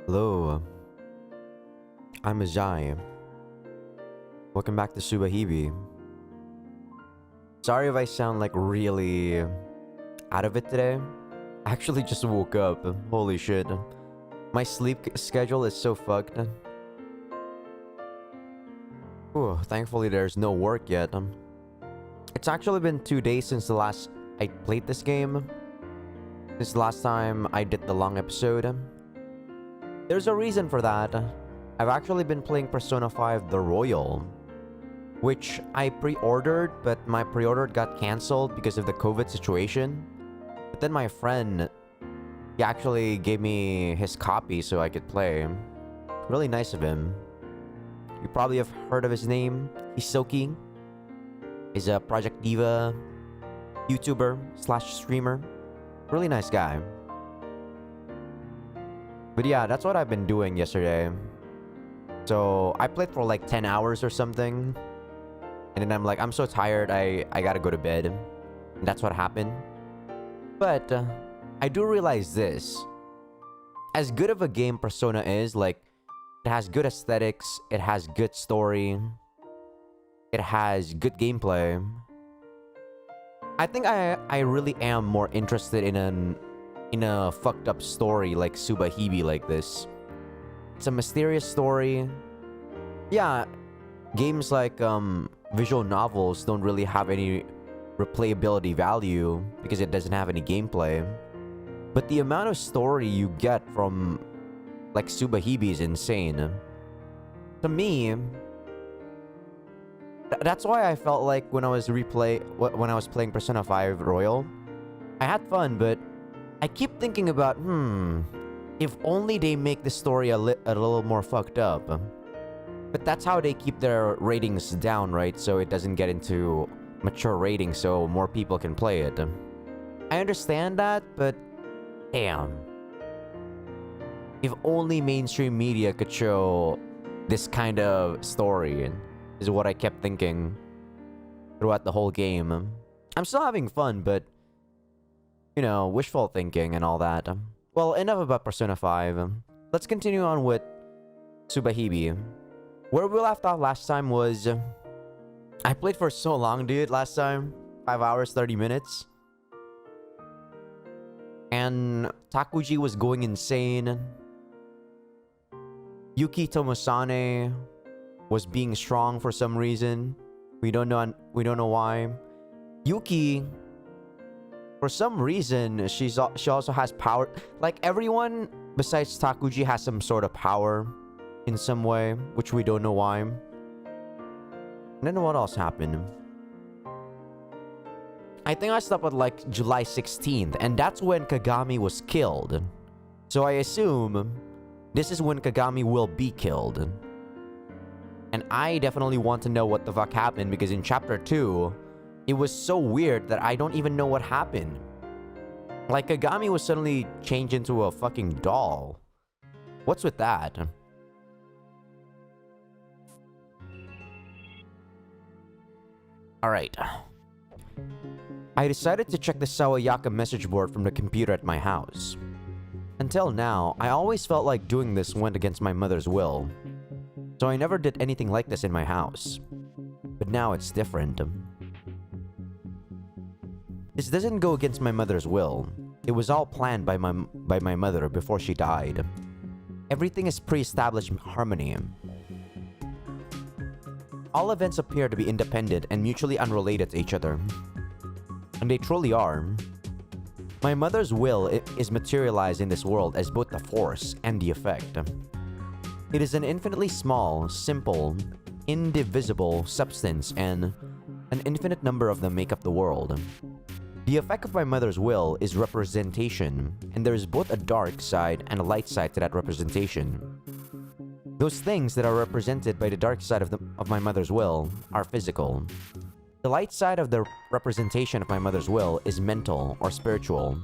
Hello, I'm Azai. Welcome back to Subahibi. Sorry if I sound like really out of it today. I actually just woke up. Holy shit. My sleep schedule is so fucked. Whew, thankfully there's no work yet. It's actually been 2 days since the last I played this game. Since the last time I did the long episode. There's a reason for that. I've actually been playing Persona 5 The Royal, which I pre-ordered, but my pre-order got cancelled because of the COVID situation. But then my friend, he actually gave me his copy so I could play. Really nice of him. You probably have heard of his name, Hisoki. He's a Project Diva YouTuber / streamer. Really nice guy. But yeah, that's what I've been doing yesterday. So I played for like 10 hours or something. And then I'm like, I'm so tired, I gotta go to bed. And that's what happened. But I do realize this. As good of a game Persona is, like, it has good aesthetics, it has good story, it has good gameplay. I think I really am more interested in a fucked up story like Subahibi like this. It's a mysterious story. Yeah, games like visual novels don't really have any replayability value because it doesn't have any gameplay. But the amount of story you get from like Subahibi is insane. To me, that's why I felt like when I was playing Persona 5 Royal, I had fun, but I keep thinking about, if only they make the story a little more fucked up. But that's how they keep their ratings down, right? So it doesn't get into mature ratings so more people can play it. I understand that, but damn. If only mainstream media could show this kind of story, is what I kept thinking throughout the whole game. I'm still having fun, but you know, wishful thinking and all that. Well, enough about Persona 5. Let's continue on with Subahibi. Where we left off last time was... I played for so long, dude, last time. 5 hours, 30 minutes. And Takuji was going insane. Yuki Tomosane was being strong for some reason. We don't know why. Yuki... For some reason, she also has power. Like, everyone besides Takuji has some sort of power in some way, which we don't know why. And then what else happened? I think I stopped at like July 16th, and that's when Kagami was killed. So I assume this is when Kagami will be killed. And I definitely want to know what the fuck happened, because in chapter 2... it was so weird that I don't even know what happened. Like, Kagami was suddenly changed into a fucking doll. What's with that? Alright. I decided to check the Sawayaka message board from the computer at my house. Until now, I always felt like doing this went against my mother's will. So I never did anything like this in my house. But now it's different. This doesn't go against my mother's will. It was all planned by my mother before she died. Everything is pre-established harmony. All events appear to be independent and mutually unrelated to each other. And they truly are. My mother's will is materialized in this world as both the force and the effect. It is an infinitely small, simple, indivisible substance, and an infinite number of them make up the world. The effect of my mother's will is representation, and there is both a dark side and a light side to that representation. Those things that are represented by the dark side of my mother's will are physical. The light side of the representation of my mother's will is mental or spiritual.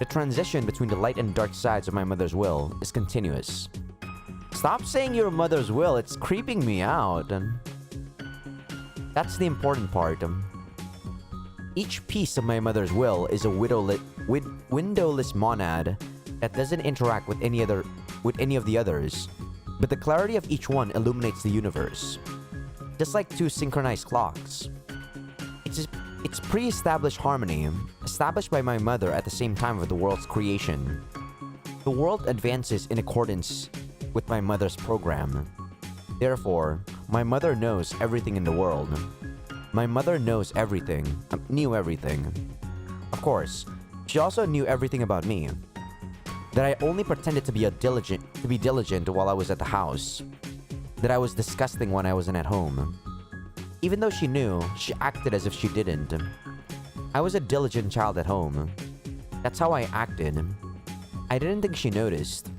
The transition between the light and dark sides of my mother's will is continuous. Stop saying your mother's will, it's creeping me out. That's the important part. Each piece of my mother's will is a windowless monad that doesn't interact with any other with any of the others, but the clarity of each one illuminates the universe. Just like two synchronized clocks. It's pre-established harmony, established by my mother at the same time of the world's creation. The world advances in accordance with my mother's program. Therefore, my mother knows everything in the world. My mother knows everything, knew everything. Of course, she also knew everything about me. That I only pretended to be diligent while I was at the house. That I was disgusting when I wasn't at home. Even though she knew, she acted as if she didn't. I was a diligent child at home. That's how I acted. I didn't think she noticed.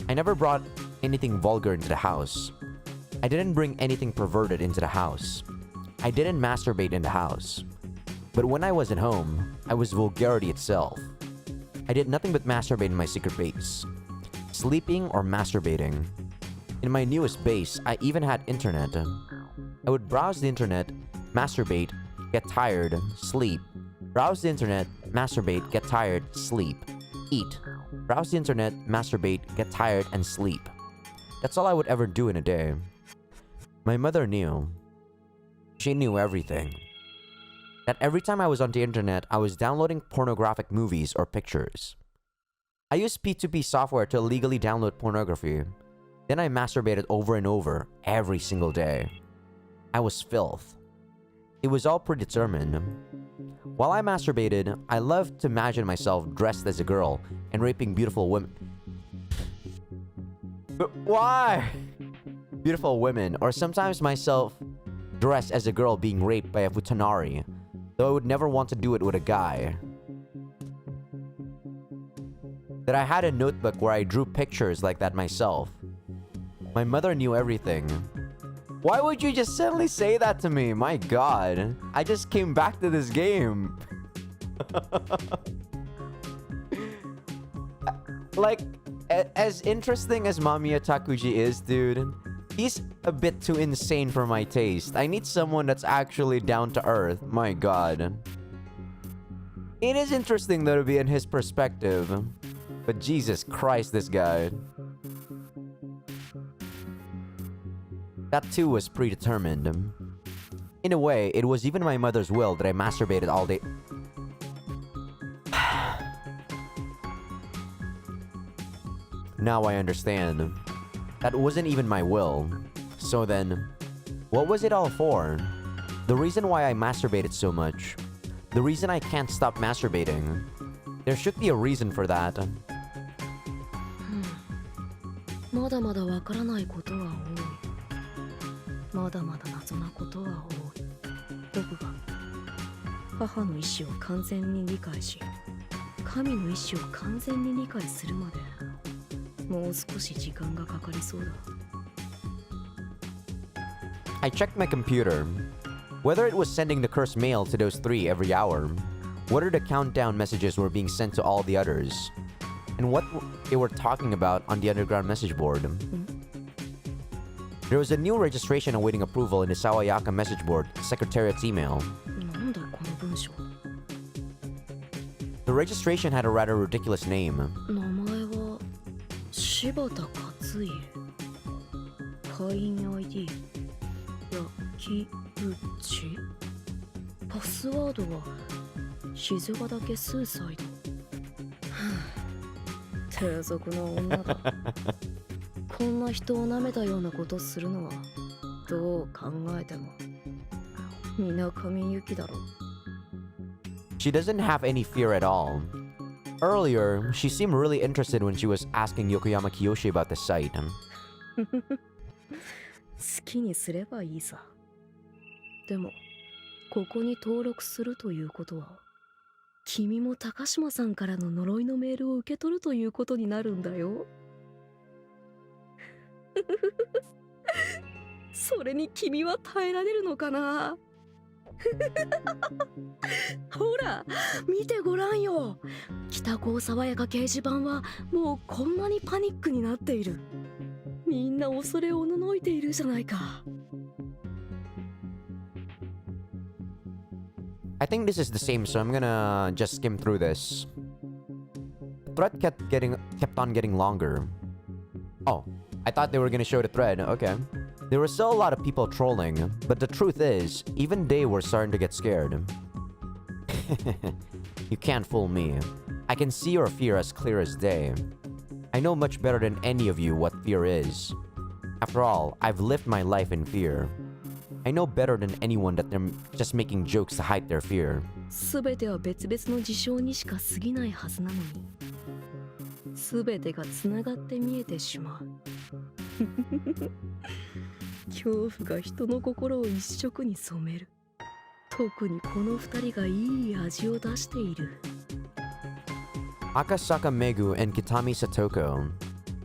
I never brought anything vulgar into the house. I didn't bring anything perverted into the house. I didn't masturbate in the house. But when I was at home, I was vulgarity itself. I did nothing but masturbate in my secret base. Sleeping or masturbating. In my newest base, I even had internet. I would browse the internet, masturbate, get tired, sleep. Browse the internet, masturbate, get tired, sleep. Eat. Browse the internet, masturbate, get tired, and sleep. That's all I would ever do in a day. My mother knew. She knew everything. That every time I was on the internet, I was downloading pornographic movies or pictures. I used P2P software to illegally download pornography. Then I masturbated over and over, every single day. I was filth. It was all predetermined. While I masturbated, I loved to imagine myself dressed as a girl and raping beautiful women. But why? Beautiful women, or sometimes myself dressed as a girl being raped by a futanari, though I would never want to do it with a guy. That I had a notebook where I drew pictures like that myself. My mother knew everything. Why would you just suddenly say that to me? My god. I just came back to this game. Like, as interesting as Mamiya Takuji is, dude, he's a bit too insane for my taste. I need someone that's actually down to earth. My god. It is interesting though to be in his perspective. But Jesus Christ, this guy. That too was predetermined. In a way, it was even my mother's will that I masturbated all day. Now I understand. That wasn't even my will. So then, what was it all for? The reason why I masturbated so much. The reason I can't stop masturbating. There should be a reason for that. まだまだわからないことは多い。まだまだ謎なことは多い。僕が母の意志を完全に理解し、神の意志を完全に理解するまで、もう少し時間がかかりそうだ。I checked my computer. Whether it was sending the cursed mail to those three every hour, whether the countdown messages were being sent to all the others, and what they were talking about on the underground message board. There was a new registration awaiting approval in the Sawayaka message board, Secretariat's email. なんだこの文章。The registration had a rather ridiculous name. 名前は柴田勝家。会員 ID 焼きパスワードは静ヶ岳スーサイド。低俗な女だ。こんな人を舐めたようなことするのはどう考えても水上ゆきだろ。She doesn't have any fear at all. Earlier, she seemed really interested when she was asking Yokoyama Kiyoshi about the site. 好きにすればいいさ。でも、ここに登録するということは、君も高島さんからの呪いのメールを受け取るということになるんだよ。それに君は耐えられるのかな。ほら、見てごらんよ。北高爽やか掲示板はもうこんなにパニックになっている。みんな恐れおののいているじゃないか。I think this is the same, so I'm gonna just skim through this. The thread kept on getting longer. Oh, I thought they were gonna show the thread. Okay. There were still a lot of people trolling, but the truth is, even they were starting to get scared. You can't fool me. I can see your fear as clear as day. I know much better than any of you what fear is. After all, I've lived my life in fear. I know better than anyone that they're just making jokes to hide their fear. 全ては別々の事象にしか過ぎないはずなのに、全てがつながって見えてしまう。恐怖が人の心を一色に染める。特にこの二人がいい味を出している。Akasaka Megu and Kitami Satoko.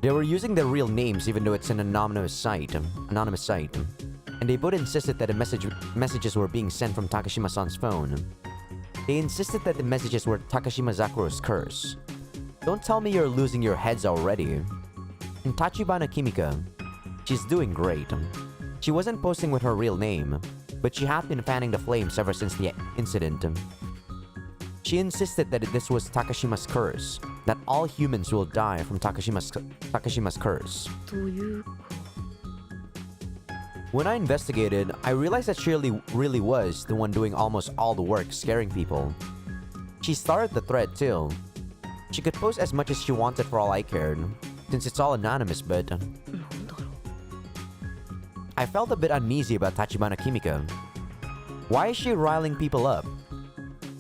They were using their real names even though it's an anonymous site. And they both insisted that the messages were being sent from Takashima-san's phone. They insisted that the messages were Takashima Zakuro's curse. Don't tell me you're losing your heads already. And Tachibana Kimika, she's doing great. She wasn't posting with her real name, but she had been fanning the flames ever since the incident. She insisted that this was Takashima's curse, that all humans will die from Takashima's curse. When I investigated, I realized that she really was the one doing almost all the work scaring people. She started the thread too. She could post as much as she wanted for all I cared, since it's all anonymous, but... I felt a bit uneasy about Tachibana Kimika. Why is she riling people up?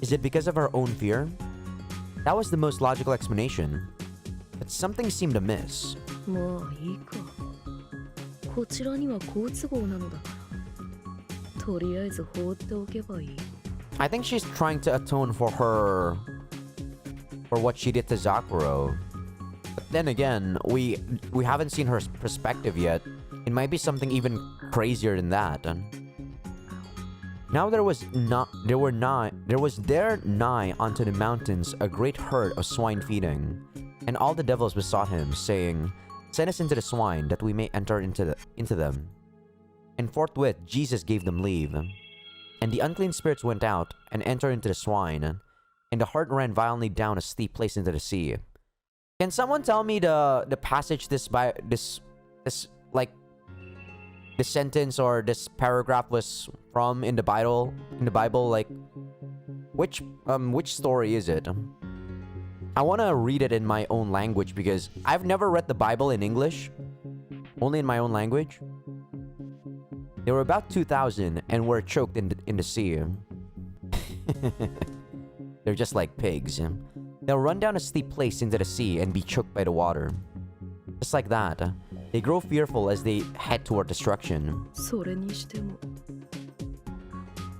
Is it because of her own fear? That was the most logical explanation. But something seemed amiss. まあいいか。こちらには好都合なのだから。とりあえず放っておけばいい。I think she's trying to atone for what she did to Zakuro. But then again, we haven't seen her perspective yet. It might be something even crazier than that. Now there was there nigh unto the mountains a great herd of swine feeding, and all the devils besought him, saying, "Send us into the swine, that we may enter into them." And forthwith Jesus gave them leave. And the unclean spirits went out and entered into the swine, and the herd ran violently down a steep place into the sea. Can someone tell me the passage this sentence or this paragraph was from in the Bible? Like, which story is it? I want to read it in my own language because I've never read the Bible in English, only in my own language. There were about 2,000 and were choked in the sea. They're just like pigs. They'll run down a steep place into the sea and be choked by the water. Just like that, they grow fearful as they head toward destruction. それにしても。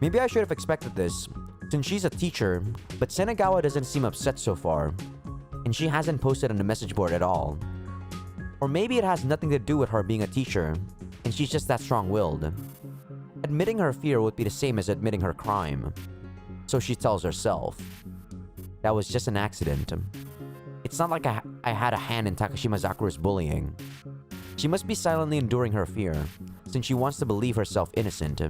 Maybe I should have expected this, since she's a teacher, but Senegawa doesn't seem upset so far, and she hasn't posted on the message board at all. Or maybe it has nothing to do with her being a teacher, and she's just that strong-willed. Admitting her fear would be the same as admitting her crime. So she tells herself. That was just an accident. It's not like I had a hand in Takashima Zakuro's bullying. She must be silently enduring her fear, since she wants to believe herself innocent.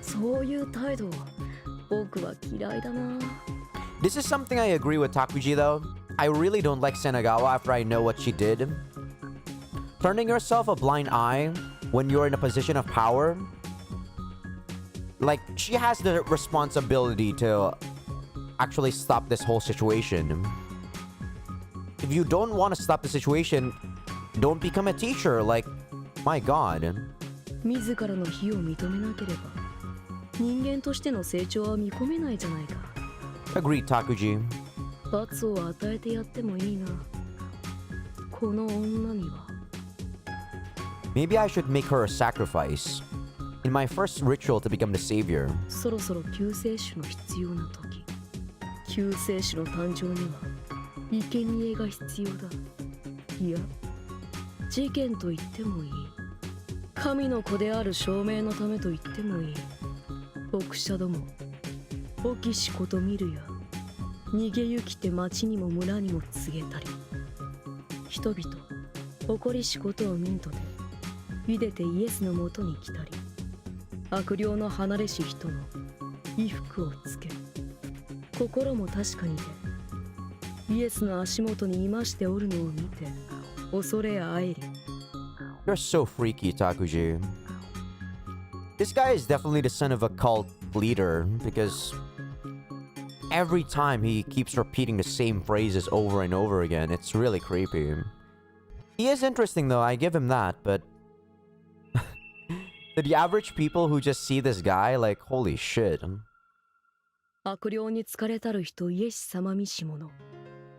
そういう態度、僕は嫌いだな。 This is something I agree with Takuji though. I really don't like Senegawa after I know what she did. Turning yourself a blind eye when you're in a position of power. Like, she has the responsibility to actually stop this whole situation. If you don't want to stop the situation, don't become a teacher. Like, my god. 自らの非を認めなければ、人間としての成長は見込めないじゃないか。 Agreed, Takuji. 罰を与えてやってもいいな。この女には。 Maybe I should make her a sacrifice. In my first ritual to become the savior. そろそろ救世主の必要な時。救世主の誕生には生贄が必要だ。いや、事件と言ってもいい。神の子である証明のためと言ってもいい。牧者ども、おきしこと見るや、逃げ行きて町にも村にも告げたり。人々、誇りしことを見んとて、ゆでてイエスのもとに来たり。悪霊の離れし人の衣服をつけ、心も確かにてイエスの足元にいましておるのを見て恐れあえり You're so freaky, Takuji. This guy is definitely the son of a cult leader because every time he keeps repeating the same phrases over and over again. It's really creepy. He is interesting though, I give him that, but the average people who just see this guy, like, holy shit. 悪霊に疲れたる人イエス様見し者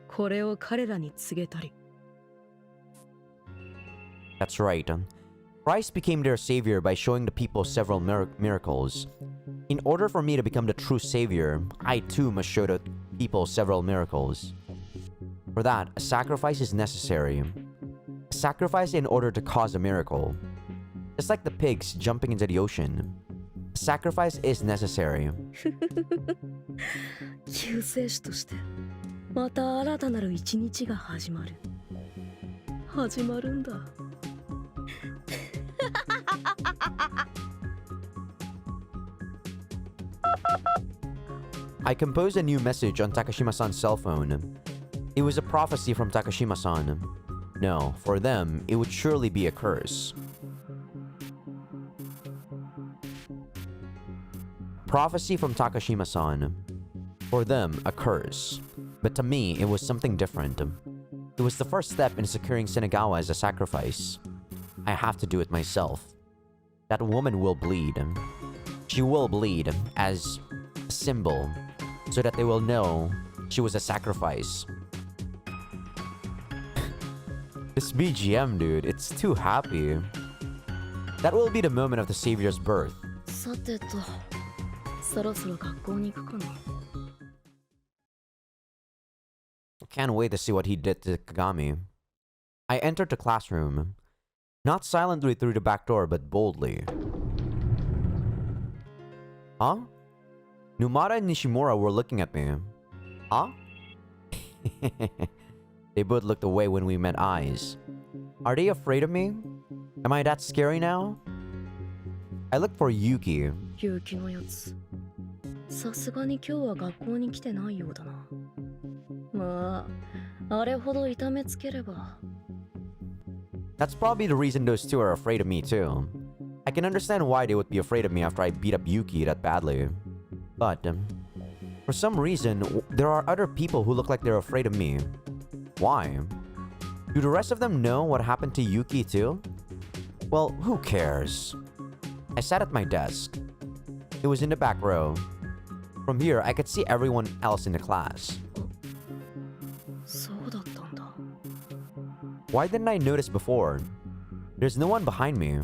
これを彼らに告げたり That's right. Christ became their savior by showing the people several miracles. In order for me to become the true savior, I too must show the people several miracles. For that, a sacrifice is necessary. A sacrifice in order to cause a miracle. Just like the pigs jumping into the ocean. A sacrifice is necessary. 救世主としてまた新たなる一日が始まる始まるんだ I composed a new message on Takashima-san's cell phone. It was a prophecy from Takashima-san. No, for them, it would surely be a curse. Prophecy from Takashima-san. For them, a curse. But to me, it was something different. It was the first step in securing Senegawa as a sacrifice. I have to do it myself. That woman will bleed. She will bleed as a symbol, so that they will know she was a sacrifice. This BGM, dude, it's too happy. That will be the moment of the Savior's birth. さてとそろそろ学校に行くかな Can't wait to see what he did to Kagami. I entered the classroom. Not silently through the back door, but boldly. Huh? Numata and Nishimura were looking at me. Huh? They both looked away when we met eyes. Are they afraid of me? Am I that scary now? I looked for Yuki. 勇気のやつさすがに今日は学校に来てないようだなまああれほど痛めつければ That's probably the reason those two are afraid of me too. I can understand why they would be afraid of me after I beat up Yuki that badly. But, for some reason, there are other people who look like they're afraid of me. Why? Do the rest of them know what happened to Yuki too? Well, who cares? I sat at my desk. It was in the back row. From here, I could see everyone else in the class. そうだったんだ Why didn't I notice before? There's no one behind me.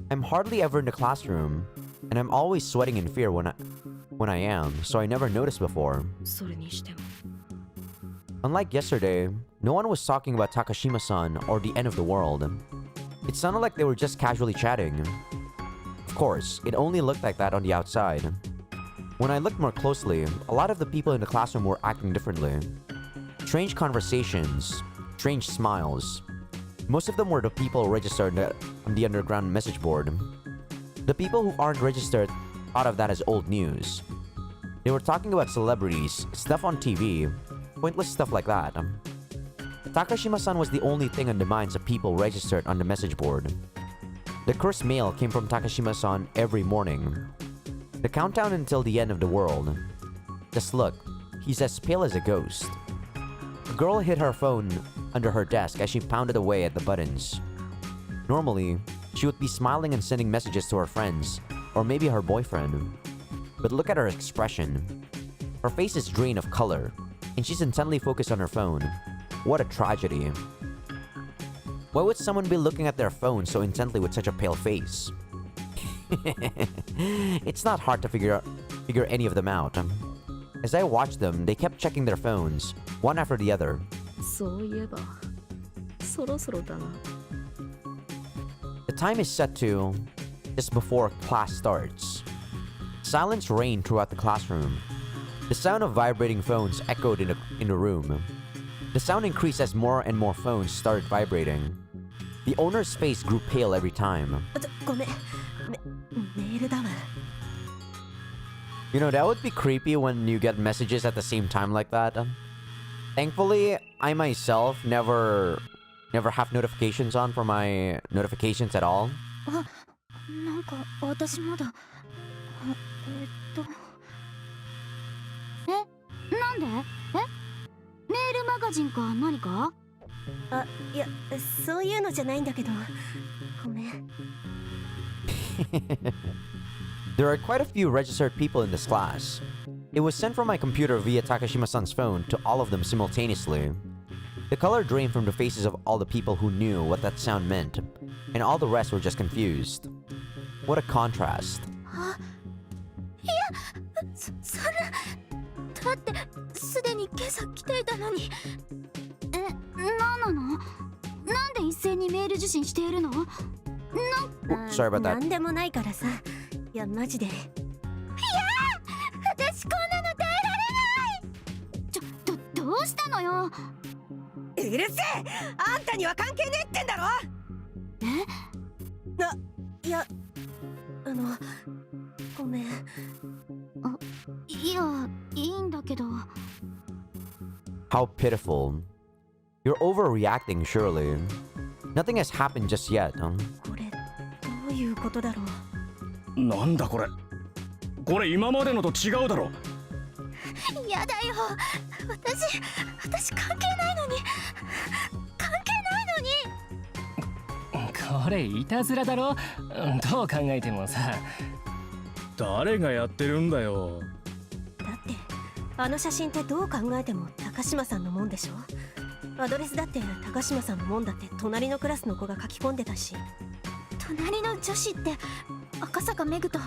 I'm hardly ever in the classroom, and I'm always sweating in fear when I am, so I never noticed before. それにしても Unlike yesterday, no one was talking about Takashima-san or the end of the world. It sounded like they were just casually chatting. Of course, it only looked like that on the outside. When I looked more closely, a lot of the people in the classroom were acting differently. Strange conversations, strange smiles. Most of them were the people registered on the underground message board. The people who aren't registered thought of that as old news. They were talking about celebrities, stuff on TV, pointless stuff like that. Takashima-san was the only thing on the minds of people registered on the message board. The cursed mail came from Takashima-san every morning. The countdown until the end of the world. Just look, he's as pale as a ghost. A girl hid her phone under her desk as she pounded away at the buttons. Normally, she would be smiling and sending messages to her friends, or maybe her boyfriend. But look at her expression. Her face is drained of color, and she's intently focused on her phone. What a tragedy. Why would someone be looking at their phone so intently with such a pale face? It's not hard to figure any of them out. As I watched them, they kept checking their phones, one after the other. そういえばそろそろだな The time is set to just before class starts. Silence reigned throughout the classroom. The sound of vibrating phones echoed in the room. The sound increased as more and more phones started vibrating. The owner's face grew pale every time. ごめんメールだわ You know, that would be creepy when you get messages at the same time like that. Thankfully, I myself never have notifications on for my notifications at all. あ、なんか私まだなんで？メールマガジンか何か？あ、いや、そういうのじゃないんだけど。ごめん。There are quite a few registered people in this class. It was sent from my computer via Takashima-san's phone to all of them simultaneously. The color drained from the faces of all the people who knew what that sound meant, and all the rest were just confused. What a contrast. いや、そんな。だってすでに今朝来ていたのに。なんなの？なんで一斉にメール受信しているの？Sorry about that. なんでもないからさ。いやマジで。いや私こんなの耐えられない。どうしたのよ。うるせえ。あんたには関係ねえってんだろ。いやごめん。いやいいんだけど。 How pitiful. You're overreacting, surely. Nothing has happened just yet. これどういうことだろう。なんだこれ。これ今までのと違うだろ。やだよ。私関係ないのに。関係ないのに。これいたずらだろ。どう考えてもさ。誰がやってるんだよ。だってあの写真ってどう考えても高島さんのもんでしょ。アドレスだって高島さんのもんだって隣のクラスの子が書き込んでたし。隣の女子って赤坂めぐと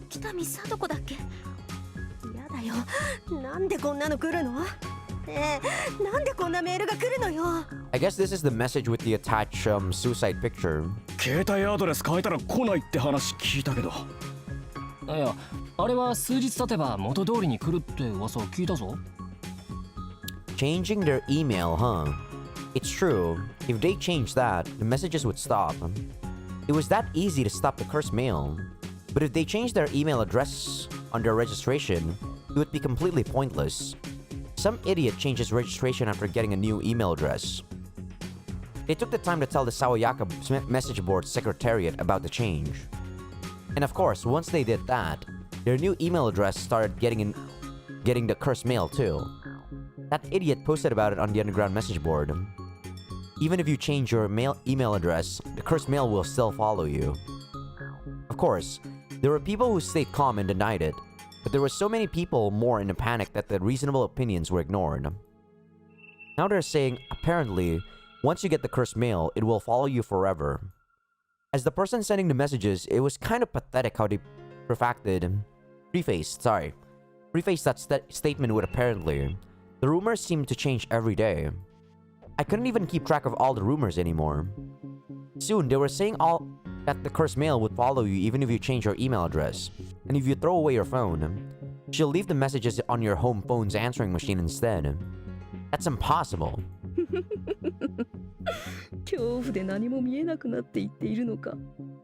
北見聡子だっけ。やだよ。なんでこんなの来るの？なんでこんなメールが来るのよ。 I guess this is the message with the attached suicide picture. 携帯アドレス変えたら来ないって話聞いたけど。いや、あれは数日経てば元通りに来るって噂を聞いたぞ。Changing their email, huh? It's true. If they changed that, the messages would stop. It was that easy to stop the cursed mail. But if they changed their email address on their registration, it would be completely pointless. Some idiot changed his registration after getting a new email address. They took the time to tell the Sawayaka message board secretariat about the change. And of course, once they did that, their new email address started getting the cursed mail too. That idiot posted about it on the underground message board. Even if you change your email address, the cursed mail will still follow you. Of course, there were people who stayed calm and denied it, but there were so many people more in a panic that the reasonable opinions were ignored. Now they're saying, apparently, once you get the cursed mail, it will follow you forever. As the person sending the messages, it was kind of pathetic how they prefaced that statement with apparently. The rumors seemed to change every day. I couldn't even keep track of all the rumors anymore. Soon, they were saying that the cursed mail would follow you even if you change your email address. And if you throw away your phone, she'll leave the messages on your home phone's answering machine instead. That's impossible. 恐怖で何も見えなくなっていっているのか。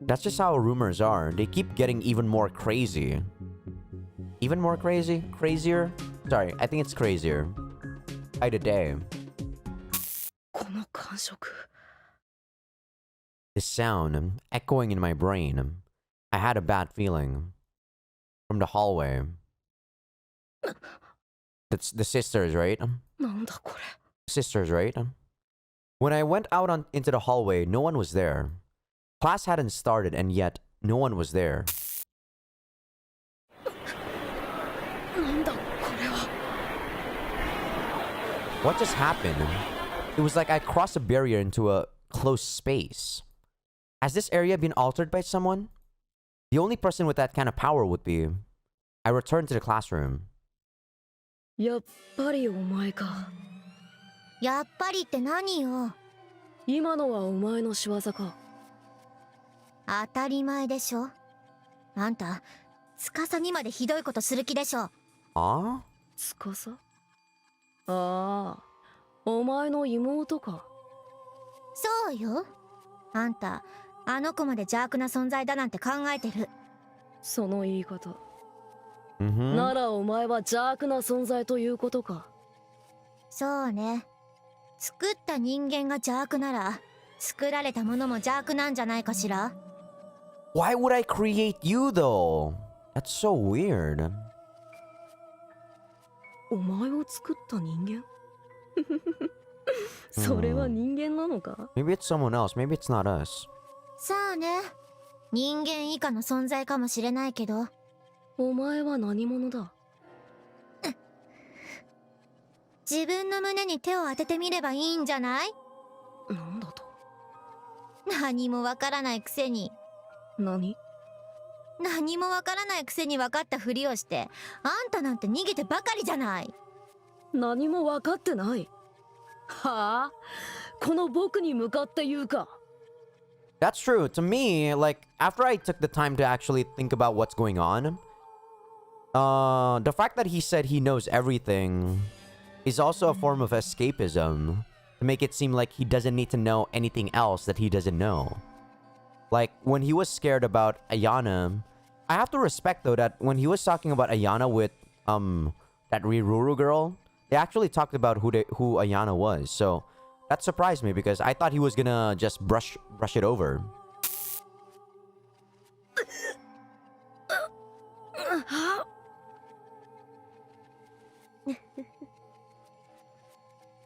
That's just how rumors are. They keep getting even more crazy. Even more crazy? Crazier? Sorry, I think it's crazier. By the day. この感触。 This sound echoing in my brain. I had a bad feeling. From the hallway. That's the sisters, right? なんだこれ。 Sisters, right? When I went out into the hallway, no one was there. Class hadn't started and yet no one was there. なんだこれは。 What just happened? It was like I crossed a barrier into a closed space. Has this area been altered by someone? The only person with that kind of power would be... I returned to the classroom. やっぱりお前か。やっぱりって何よ。今のはお前の仕業か。当たり前でしょ。あんた、司にまでひどいことする気でしょ。Huh? 司？ああ、お前の妹か。そうよ。あんた、あの子まで邪悪な存在だなんて考えてる。その言い方。Mm-hmm. ならお前は邪悪な存在ということか。そうね。作った人間が邪悪なら、作られたものも邪悪なんじゃないかしら。 Why would I create you though? That's so weird. お前を作った人間それは人間なのか？ Maybe it's someone else. Maybe it's not us. さあね。人間以下の存在かもしれないけど。お前は何者だ？自分の胸に手を当ててみればいいんじゃない？なんだと？何もわからないくせに。何何もわからないくせに分かったふりをして、あんたなんて逃げてばかりじゃない。何も分かってない。はあ？この僕に向かって言うか。 That's true. To me, like, after I took the time to actually think about what's going on, the fact that he said he knows everything is also a form of escapism to make it seem like he doesn't need to know anything else that he doesn't know. Like, when he was scared about Ayana, I have to respect, though, that when he was talking about Ayana with, that Riruru girl, they actually talked about who Ayana was, so that surprised me because I thought he was gonna just brush it over.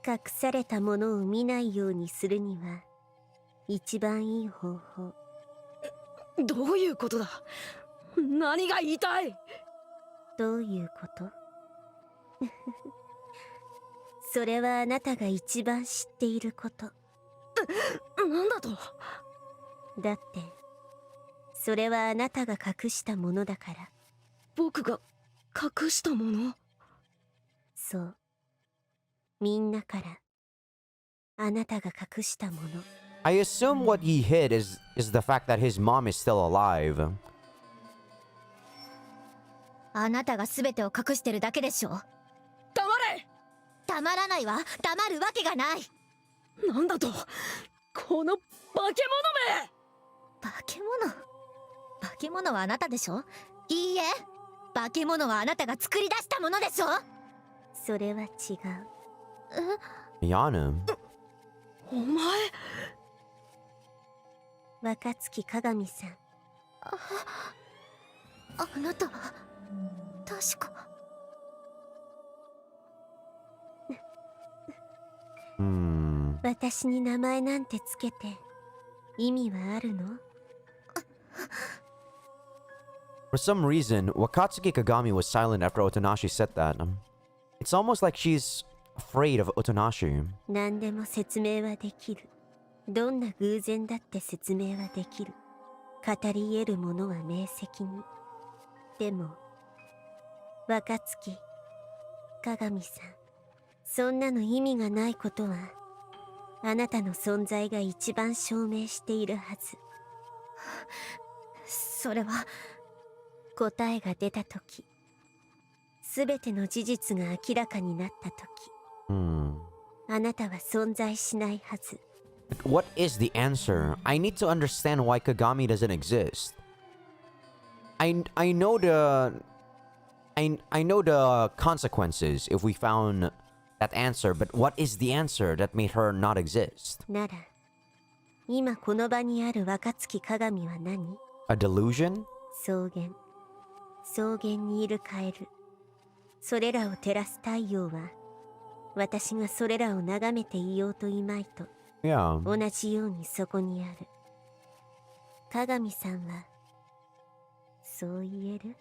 隠されたものを見ないようにするには一番いい方法。どういうことだ？何が言いたい？どういうこと？それはあなたが一番知っていること。なんだと？だってそれはあなたが隠したものだから。僕が隠したもの？そう。みんなからあなたが隠したもの。I assume what he hid is the fact that his mom is still alive. あなたが全てを隠してるだけでしょ。黙れ！黙らないわ。黙るわけがない。なんだと？この化け物め！化け物？化け物はあなたでしょ？いいえ。化け物はあなたが作り出したものでしょ？それは違う。Ayana. お前。若月鏡さん。あなたは確か。私に名前なんてつけて意味はあるの？ For some reason, Wakatsuki Kagami was silent after Otonashi said that. It's almost like she's afraid of Otonashi. 何でも説明はできる。どんな偶然だって説明はできる。語り得るものは明晰に。でも、若月、鏡さん、そんなの意味がないことは、あなたの存在が一番証明しているはず。それは、答えが出たとき、すべての事実が明らかになったとき、あなたは存在しないはず。But what is the answer? I need to understand why Kagami doesn't exist. I know the consequences if we found that answer, but what is the answer that made her not exist? なら、今この場にある若月鏡は何？ A delusion? 草原。草原にいるカエル。それらを照らす太陽は、私がそれらを眺めていようといまいと、Yeah. 同じようにそこにある。鏡さんは、そう言える？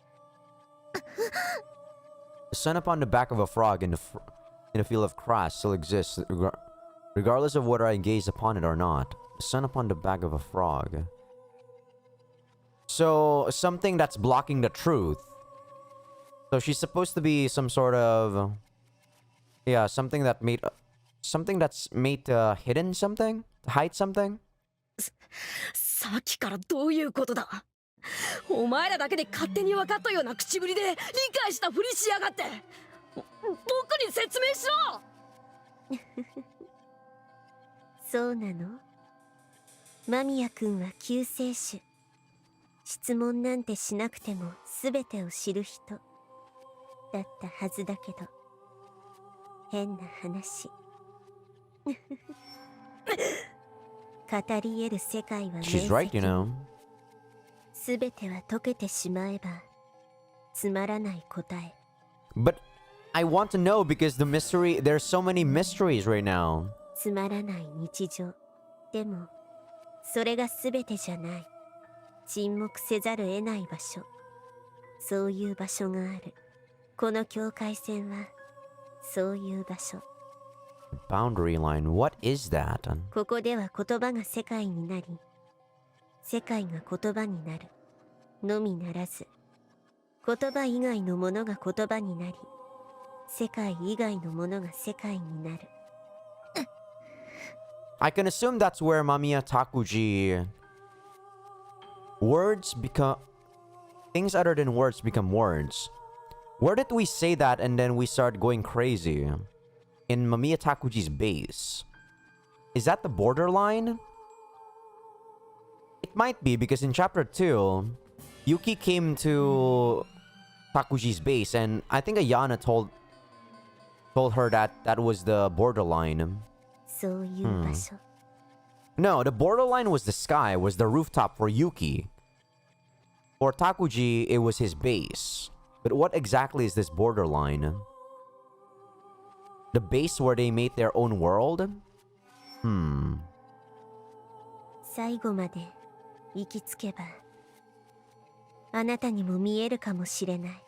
The sun upon the back of a frog in a field of grass still exists, regardless of whether I gaze upon it or not. The sun upon the back of a frog. So, something that's blocking the truth. So she's supposed to be some sort of... Yeah, something that's made hidden something? To hide something? さっきからどういうことだ？お前らだけで勝手に分かったような口ぶりで理解したふりしやがって。僕に説明しろ。そうなの？間宮君は救世主。質問なんてしなくても全てを知る人だったはずだけど、変な話。語り得る世界は明 She's right, you 晰。 know. すべては解けてしまえばつまらない答え。 But I want to know because the mystery, there's so many mysteries right now. つまらない日常。でもそれがすべてじゃない。沈黙せざる得ない場所。そういう場所がある。この境界線はそういう場所。 Boundary line, what is that? ここでは言葉が世界になり、世界が言葉になるのみならず、言葉以外のものが言葉になり、世界以外のものが世界になる。 I can assume that's where Mamiya Takuji words become things other than words become words. Where did we say that and then we start going crazy? In Mamiya Takuji's base. Is that the borderline? It might be because in chapter 2, Yuki came to Takuji's base and I think Ayana told her that that was the borderline. そういう場所。 No, the borderline was the sky, was the rooftop for Yuki. For Takuji, it was his base. But what exactly is this borderline? The base where they made their own world? 最後まで行き着けば、あなたにも見えるかもしれない。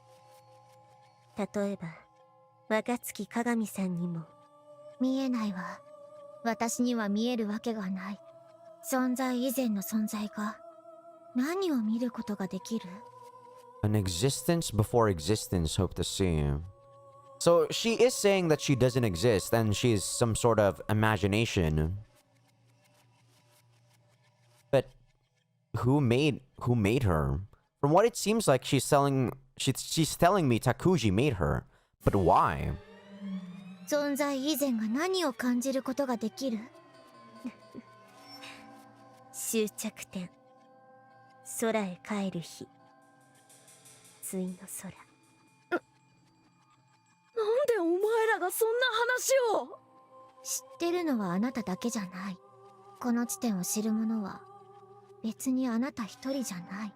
例えば、若月鏡さんにも。見えないわ。私には見えるわけがない。存在以前の存在が何を見ることができる？ An existence before existence, hope to see. So she is saying that she doesn't exist and she's some sort of imagination. But who made her? From what it seems like she's telling me Takuji made her. But why? 存在以前が何を感じることができる？終着点。空へ帰る日。ついの空。なんでお前らがそんな話を？知ってるのはあなただけじゃない。この地点を知る者は別にあなた一人じゃない。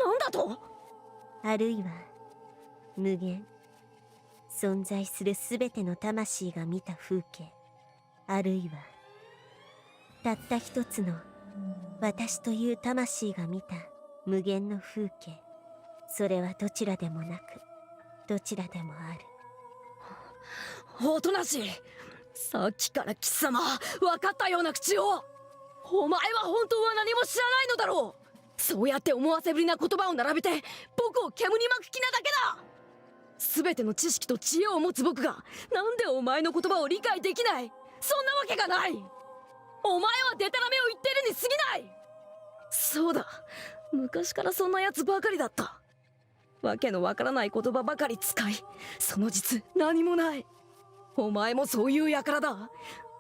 なんだと？あるいは無限。存在するすべての魂が見た風景。あるいはたった一つの私という魂が見た無限の風景。それはどちらでもなくどちらでもある。おとなしい。さっきから貴様分かったような口を。お前は本当は何も知らないのだろう。そうやって思わせぶりな言葉を並べて僕を煙に巻く気なだけだ。全ての知識と知恵を持つ僕がなんでお前の言葉を理解できない？そんなわけがない。お前はデタラメを言ってるに過ぎない。そうだ、昔からそんなやつばかりだった。わけのわからない言葉ばかり使い、その実何もない。お前もそういう輩だ。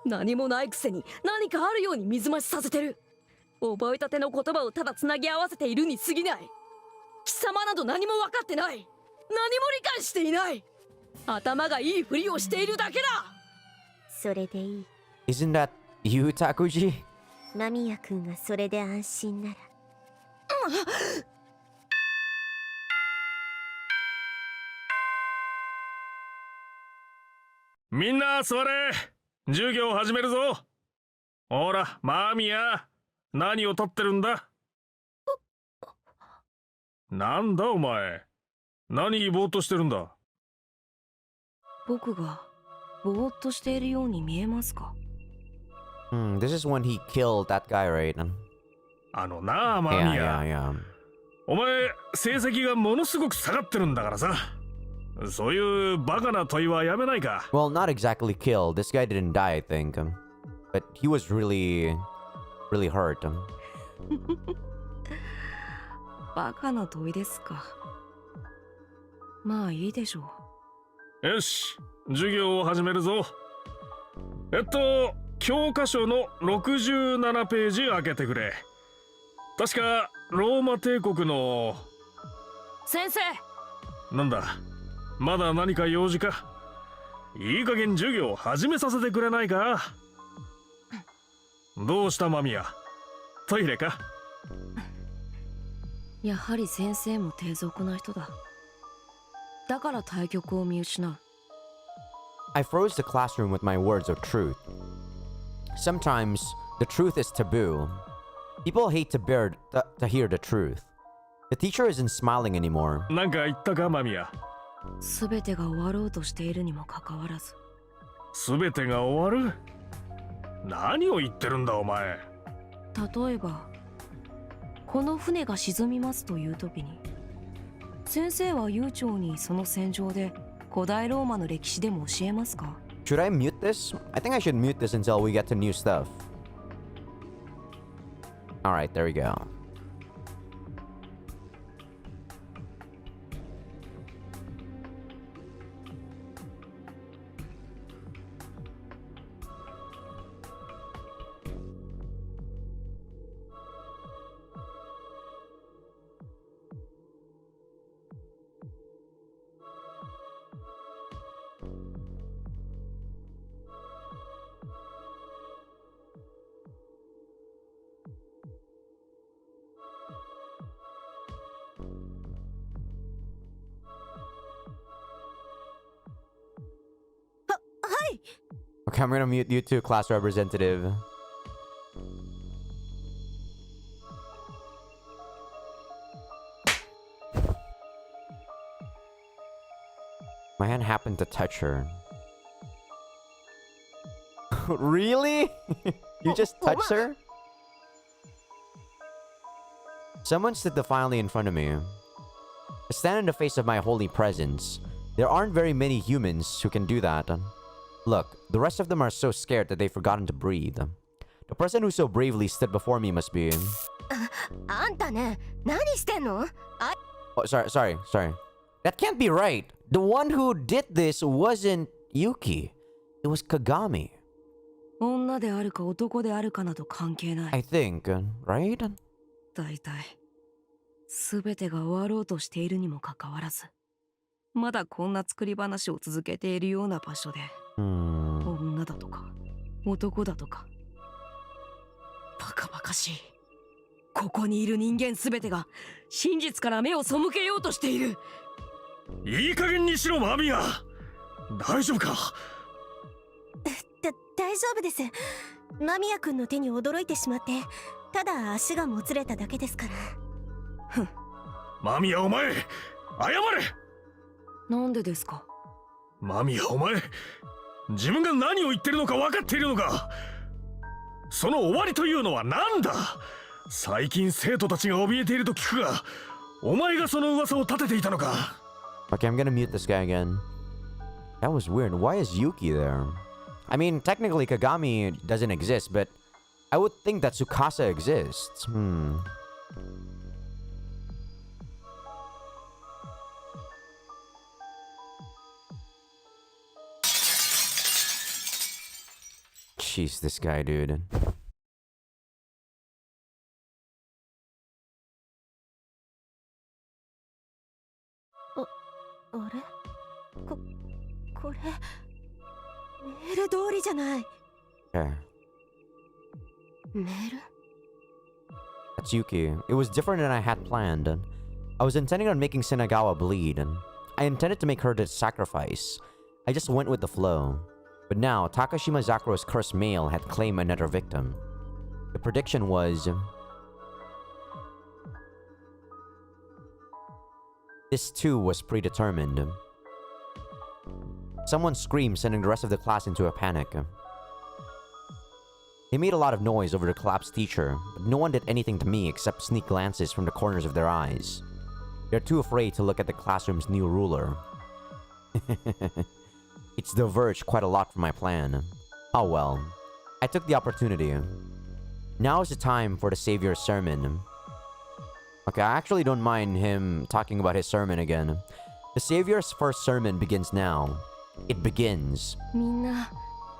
何もないくせに何かあるように水増しさせてる。覚えたての言葉をただつなぎ合わせているに過ぎない。貴様など何も分かってない。何も理解していない。頭がいいふりをしているだけだ。それでいい。 Isn't that you, Takuji? 間宮君がそれで安心なら。みんな座れ。授業始めるぞ。ほらマミヤ、何を撮ってるんだ？なんだお前、何ぼーっとしてるんだ？僕がぼーっとしているように見えますか？ This is when he killed that guy, right? あのなあマミ Yeah, ヤ、 yeah, yeah. お前成績がものすごく下がってるんだからさ、そういうバカな問いはやめないか。 Well, not exactly killed. This guy didn't die, I think. But he was really hurt. バカな問いですか。まあいいでしょう。よし、授業を始めるぞ。教科書の67ページ開けてくれ。確かローマ帝国の。先生。なんだ、まだ何か用事か？いい加減授業を始めさせてくれないか。どうした間宮、トイレか。やはり先生も低俗な人だ。だから対局を見失う。I froze the classroom with my words of truth. Sometimes, the truth is taboo. People hate to hear the truth. The teacher isn't smiling anymore. なんか言ったか間宮。全てが終わろうとしているにもかかわらず。全てが終わる？何を言ってるんだお前。例えばこの船が沈みますという時に、先生は悠長にその戦場で古代ローマの歴史でも教えますか？ Should I mute this? I think I should mute this until we get to new stuff. Alright, there we go. Okay, I'm gonna mute you two, class representative. My hand happened to touch her. Really? You just touched her? Someone stood defiantly in front of me. I stand in the face of my holy presence. There aren't very many humans who can do that. Look, the rest of them are so scared that they've forgotten to breathe. The person who so bravely stood before me must be... あんたね、何してんの？ Oh, sorry. That can't be right. The one who did this wasn't Yuki. It was Kagami. 女であるか男であるかなど関係ない。 I think, right? 大体全てが終わろうとしているにもかかわらず、まだこんな作り話を続けているような場所で、女だとか男だとか、バカバカしい。ここにいる人間全てが真実から目を背けようとしている。いい加減にしろ間宮。大丈夫か？大丈夫です。間宮君の手に驚いてしまって、ただ足がもつれただけですから。ふん。間宮お前、謝れ。なんでですか？間宮お前、自分が何を言ってるのか分かっているのか？その終わりというのは何だ？最近生徒たちが怯えていると聞くが、お前がその噂を立てていたのか？ Okay, I'm gonna mute this guy again. That was weird. Why is Yuki there? I mean, technically Kagami doesn't exist, but I would think that Tsukasa exists. Jeez, this guy, dude. あれ？これメール通りじゃない。 Okay. メール？ That's Yuki. It was different than I had planned. I was intending on making Shinagawa bleed. I intended to make her the sacrifice. I just went with the flow. But now, Takashima Zakuro's cursed male had claimed another victim. The prediction was... this too was predetermined. Someone screamed, sending the rest of the class into a panic. They made a lot of noise over the collapsed teacher, but no one did anything to me except sneak glances from the corners of their eyes. They're too afraid to look at the classroom's new ruler. It's diverged quite a lot from my plan. Oh well. I took the opportunity. Now is the time for the Savior's sermon. Okay, I actually don't mind him talking about his sermon again. The Savior's first sermon begins now. It begins. みんな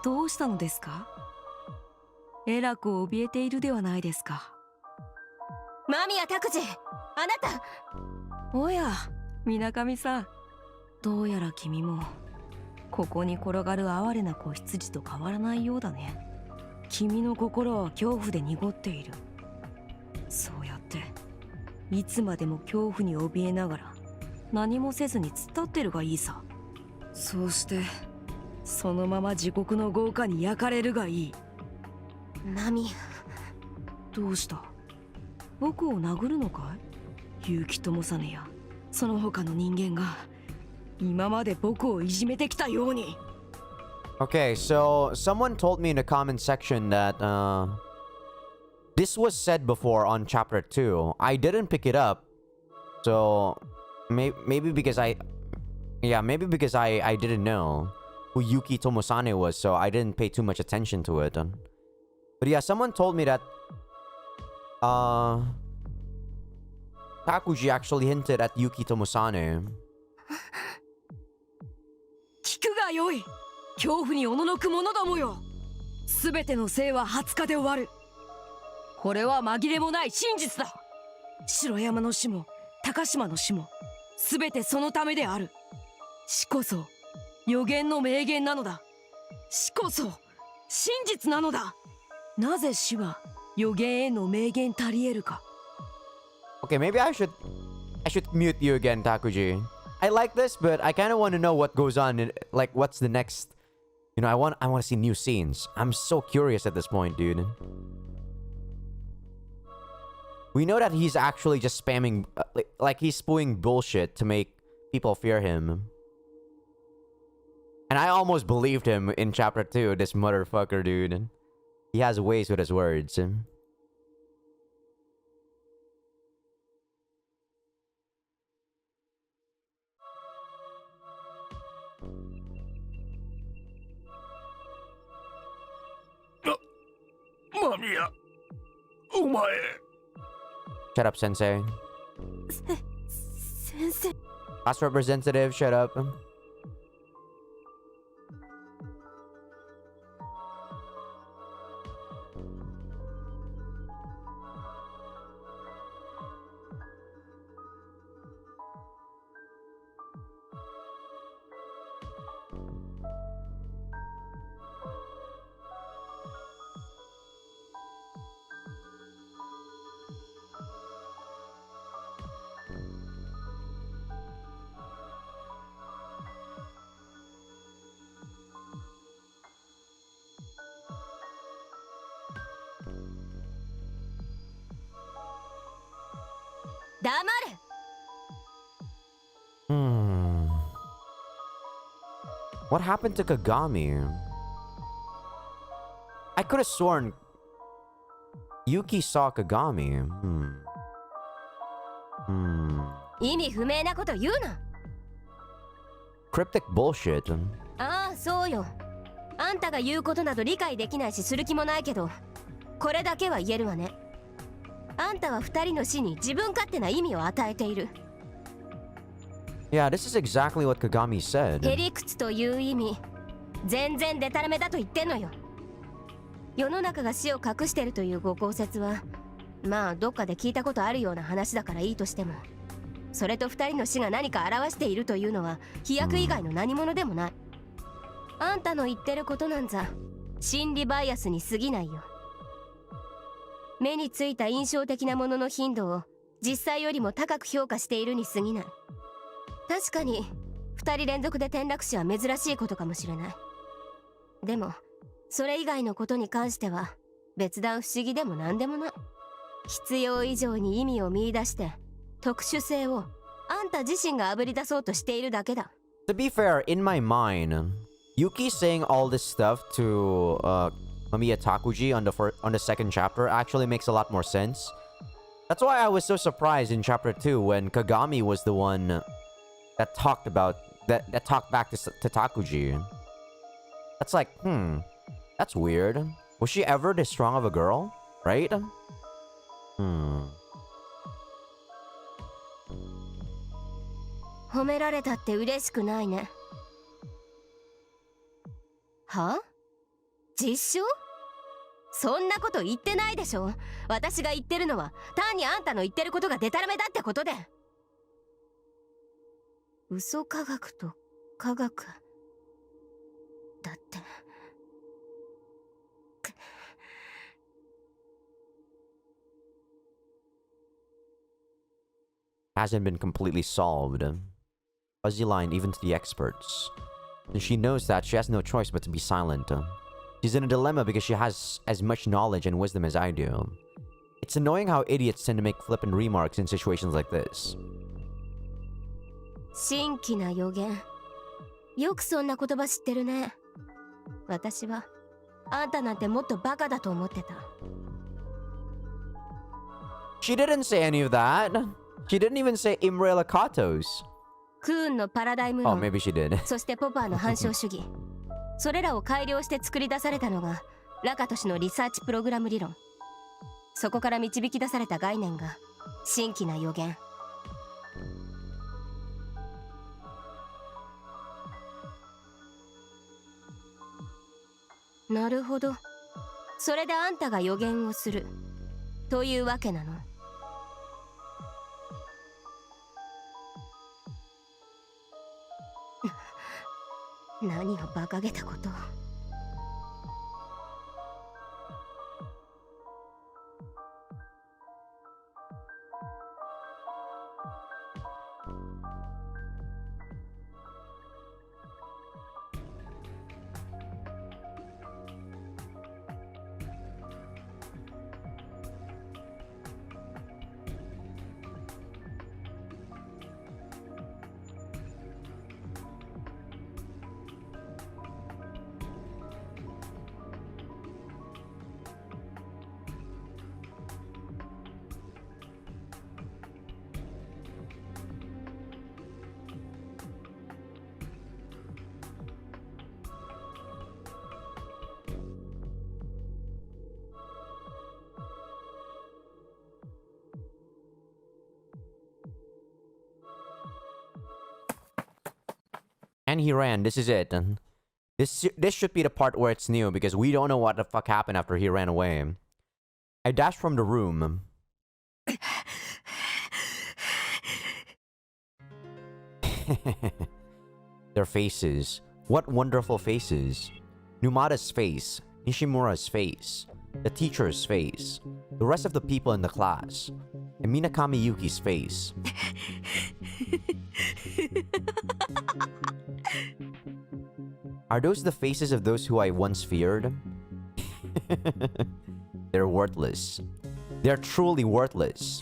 どうしたのですか？えらく怯えているではないですか。間宮拓司、あなた。おや、水上さん。どうやら君もここに転がる哀れな子羊と変わらないようだね。君の心は恐怖で濁っている。そうやっていつまでも恐怖に怯えながら何もせずに突っ立ってるがいいさ。そうしてそのまま地獄の豪華に焼かれるがいい。ナミ、どうした？僕を殴るのかい？結城友実やその他の人間が今まで僕をいじめてきたように。 Okay, so someone told me in the comment section that this was said before on chapter 2. I didn't pick it up. So maybe because I didn't know who Yuki Tomosane was, so I didn't pay too much attention to it. But yeah, someone told me that Takuji actually hinted at Yuki Tomosane. 聞くがよい。恐怖におののく者どもよ。すべての生は20日で終わる。これは紛れもない真実だ。城山の死も高島の死もすべてそのためである。死こそ予言の名言なのだ。死こそ真実なのだ。なぜ死は予言への名言たり得るか。 Okay, maybe I should mute you again, Takuji. I like this, but I kind of want to know what goes on. Like, what's the next? You know, I want to see new scenes. I'm so curious at this point, dude. We know that he's actually just spamming, like he's spewing bullshit to make people fear him. And I almost believed him in chapter 2, this motherfucker, dude. He has ways with his words. 間宮、お前。Shut up, Sensei. 先生。 Class representative, shut up. What happened to Kagami? I could have sworn Yuki saw Kagami. 意味不明なこと言うな。 Cryptic bullshit. ああ、そうよ。あんたが言うことなど理解できないしする気もないけど、これだけは言えるわね。あんたは二人の死に自分勝手な意味を与えている。Yeah, this is exactly what Kagami said. へりくつという意味、全然デタラメだと言ってんのよ。世の中が死を隠してるというご考説は、まあどっかで聞いたことあるような話だからいいとしても、それと二人の死が何か表しているというのは飛躍以外の何者でもない。あんたの言ってることなんざ心理バイアスに過ぎないよ。目についた印象的なものの頻度を実際よりも高く評価しているに過ぎない。確かに2人連続で転落死は珍しいことかもしれない。でもそれ以外のことに関しては別段不思議でも何でもない。必要以上に意味を見出して特殊性をあんた自身があぶり出そうとしているだけだ。 To be fair, in my mind, Yuki saying all this stuff to Mamiya Takuji on the second chapter actually makes a lot more sense. That's why I was so surprised in chapter 2 when Kagami was the one that talked about that talked back to Takuji. That's like, that's weird. Was she ever this strong of a girl? Right? 褒められたって嬉しくないね。は？実証？そんなこと言ってないでしょ。私が言ってるのは単にあんたの言ってることがデタラメだってことで。嘘科学と科学、Hasn't been completely solved. Fuzzy line even to the experts. And she knows that she has no choice but to be silent. She's in a dilemma because she has as much knowledge and wisdom as I do. It's annoying how idiots tend to make flippant remarks in situations like this. 新規な予言。よくそんな言葉知ってるね。私はあんたなんてもっとバカだと思ってた。She didn't say any of that. She didn't even say Imre Lakatos. クーンのパラダイム Oh, 論、 maybe she did. そしてポパーの反証主義。それらを改良して作り出されたのがラカト氏のリサーチプログラム理論。そこから導き出された概念が新規な予言。なるほど。それであんたが予言をするというわけなの。何を馬鹿げたことを。And he ran. This is it. This should be the part where it's new because we don't know what the fuck happened after he ran away. I dashed from the room. Their faces. What wonderful faces. Numada's face. Nishimura's face. The teacher's face. The rest of the people in the class. And Minakami Yuki's face. Are those the faces of those who I once feared? They're worthless. They're truly worthless.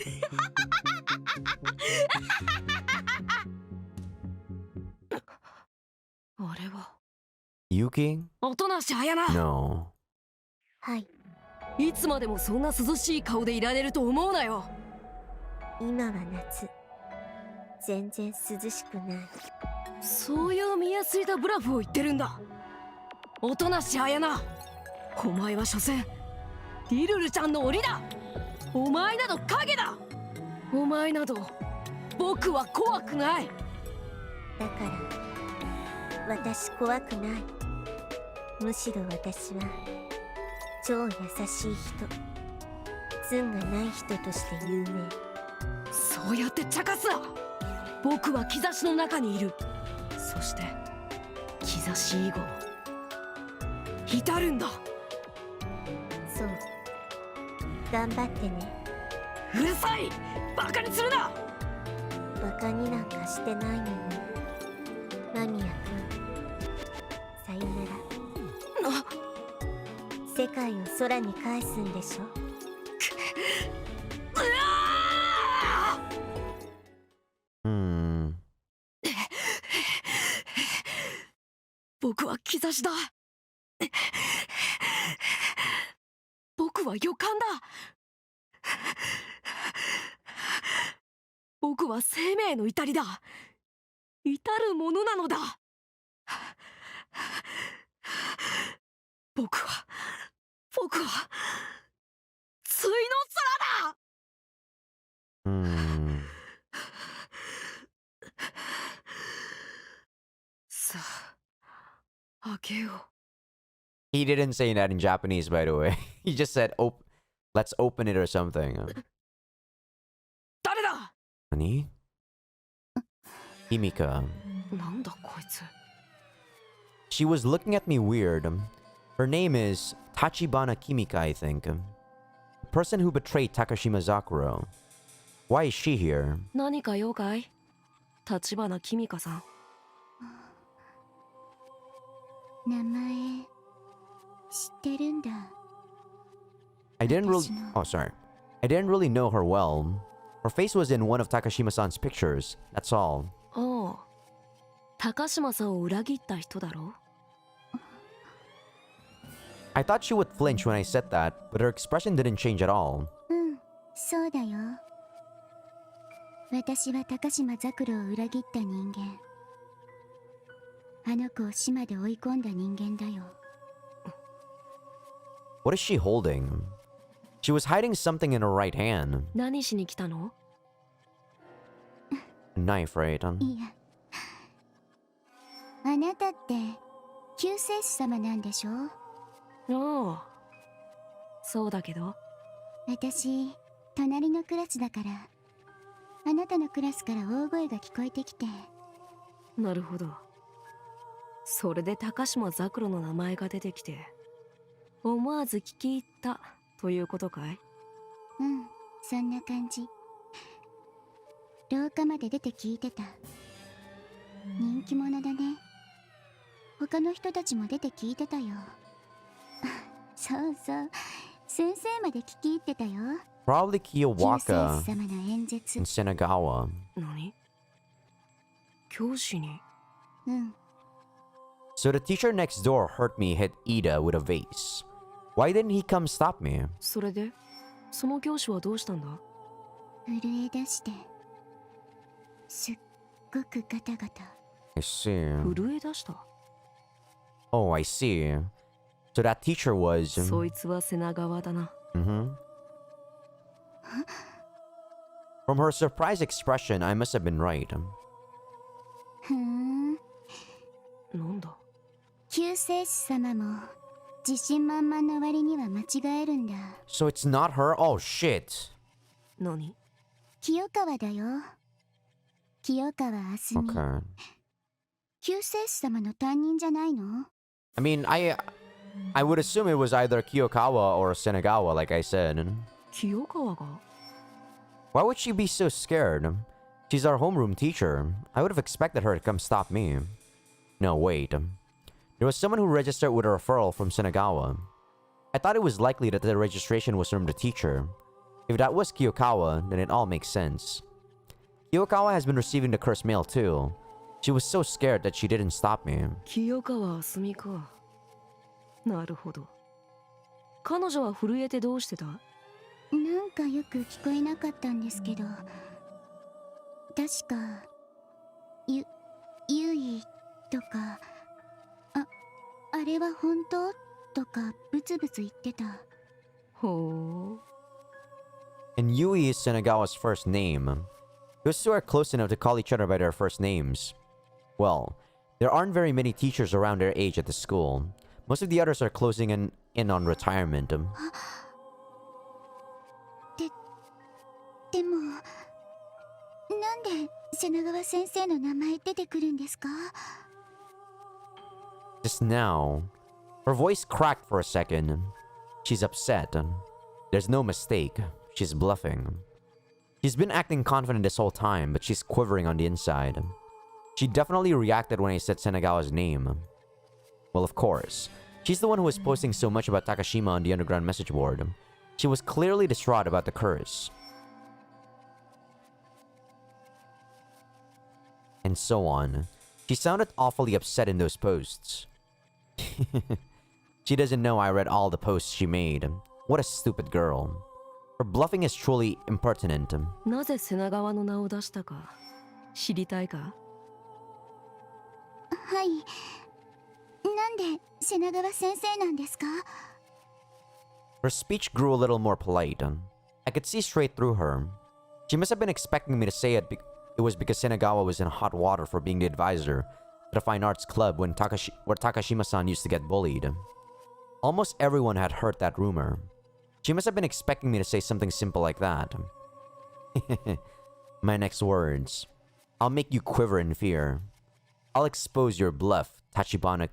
Yuki? おとなしあやな。 No. はい。いつまでもそんな涼しい顔でいられると思うなよ。今は夏。全然涼しくない。そういう見えすぎたブラフを言ってるんだ。おとなしあやな。お前は所詮リルルちゃんの檻だ。お前など影だ。お前など僕は怖くない。だから私怖くない。むしろ私は超優しい人、罪がない人として有名。そうやって茶化すな。僕は兆しの中にいる。そして兆し以後至るんだ。そう、頑張ってね。うるさい。バカにするな。バカになんかしてないのに。間宮君、さよなら。世界を空に返すんでしょ。僕は兆しだ。僕は予感だ。僕は生命の至りだ。至るものなのだ。僕は対の空だ。さあ、開けよう。 He didn't say that in Japanese, by the way. He just said, let's open it or something. 誰だ。何？ Himika. なんだこいつ。She was looking at me weird. Her name is Tachibana Kimika, I think. The person who betrayed Takashima Zakuro. Why is she here? 何か用かい？立花君香さん。名前知ってるんだ。 I didn't really... Oh, sorry. I didn't really know her well. Her face was in one of Takashima-san's pictures. That's all. ああ。高島さんを裏切った人だろ？ I thought she would flinch when I said that, but her expression didn't change at all. うん、そうだよ。私は高島ザクロを裏切った人間。あの子を死まで追い込んだ人間だよ。What is she holding? She was hiding something in her right hand. 何しに来たの？ A knife, right? いや。あなたって救世主様なんでしょ？ああ。そうだけど。私、隣のクラスだから。あなたのクラスから大声が聞こえてきて。なるほど。それで高島ザクロの名前が出てきて、思わず聞き入ったということかい？うん、そんな感じ。廊下まで出て聞いてた。人気者だね。他の人たちも出て聞いてたよ。そうそう、先生まで聞き入ってたよ。Probably 救世 Kiyowaka 主様の演説。 in Senagawa. 何？教師に？うん。 So the teacher next door heard me hit Ida with a vase. Why didn't he come stop me? それでその教師はどうしたんだ？震え出して。すっごくガタガタ。 I see. 震え出した？ Oh, I see. So that teacher was... そいつは瀬名川だな。Mm-hmm. From her surprised expression, I must have been right. ふーん。なんだ？救世主様も自信満々の割には間違えるんだ。 So it's not her? Oh, shit. 何？清川だよ。清川あすみ。 Okay. 救世主様の担任じゃないの？ I mean, I would assume it was either Kiyokawa or Senagawa, like I said. 清川が？ Why would she be so scared? She's our homeroom teacher. I would have expected her to come stop me. No, wait. There was someone who registered with a referral from Senagawa. I thought it was likely that the registration was from the teacher. If that was Kiyokawa, then it all makes sense. Kiyokawa has been receiving the cursed mail too. She was so scared that she didn't stop me. 清川あすみか。なるほど。彼女は震えてどうしてた？なんかよく聞こえなかったんですけど。確か、ゆいとか、あれは本当とかブツブツ言ってた。ほう。 And Yui is Senagawa's first name. Those two are close enough to call each other by their first names. Well, there aren't very many teachers around their age at the school. Most of the others are closing in on retirement. でも、なんで瀬名川先生の名前出てくるんですか？ Just now, her voice cracked for a second. She's upset. There's no mistake. She's bluffing. She's been acting confident this whole time, but she's quivering on the inside. She definitely reacted when I said Senagawa's name. Well, of course. She's the one who was posting so much about Takashima on the underground message board. She was clearly distraught about the curse. And so on. She sounded awfully upset in those posts. She doesn't know I read all the posts she made. What a stupid girl. Her bluffing is truly impertinent. なぜ瀬名川の名を出したか知りたいか？はい。なんで瀬名川先生なんですか？ Her speech grew a little more polite. I could see straight through her. She must have been expecting me to say it was because Senagawa was in hot water for being the advisor at a fine arts club where Takashima-san used to get bullied. Almost everyone had heard that rumor. She must have been expecting me to say something simple like that. My next words. I'll make you quiver in fear. I'll expose your bluff, Tachibana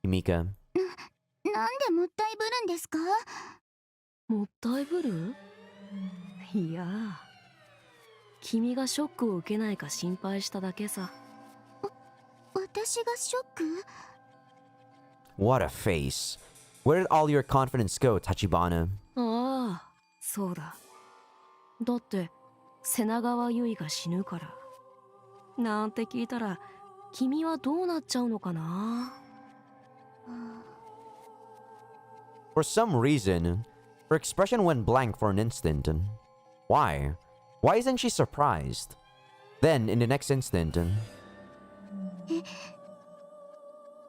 Kimika. なんでもったいぶるんですか？もったいぶる？いや、君がショックを受けないか心配しただけさ。私がショック？ What a face. Where did all your confidence go, Tachibana? ああ、そうだ。だって瀬川結衣が死ぬからなんて聞いたら、君はどうなっちゃうのかな？ For some reason, her expression went blank for an instant. Why? Why isn't she surprised? Then, in the next instant,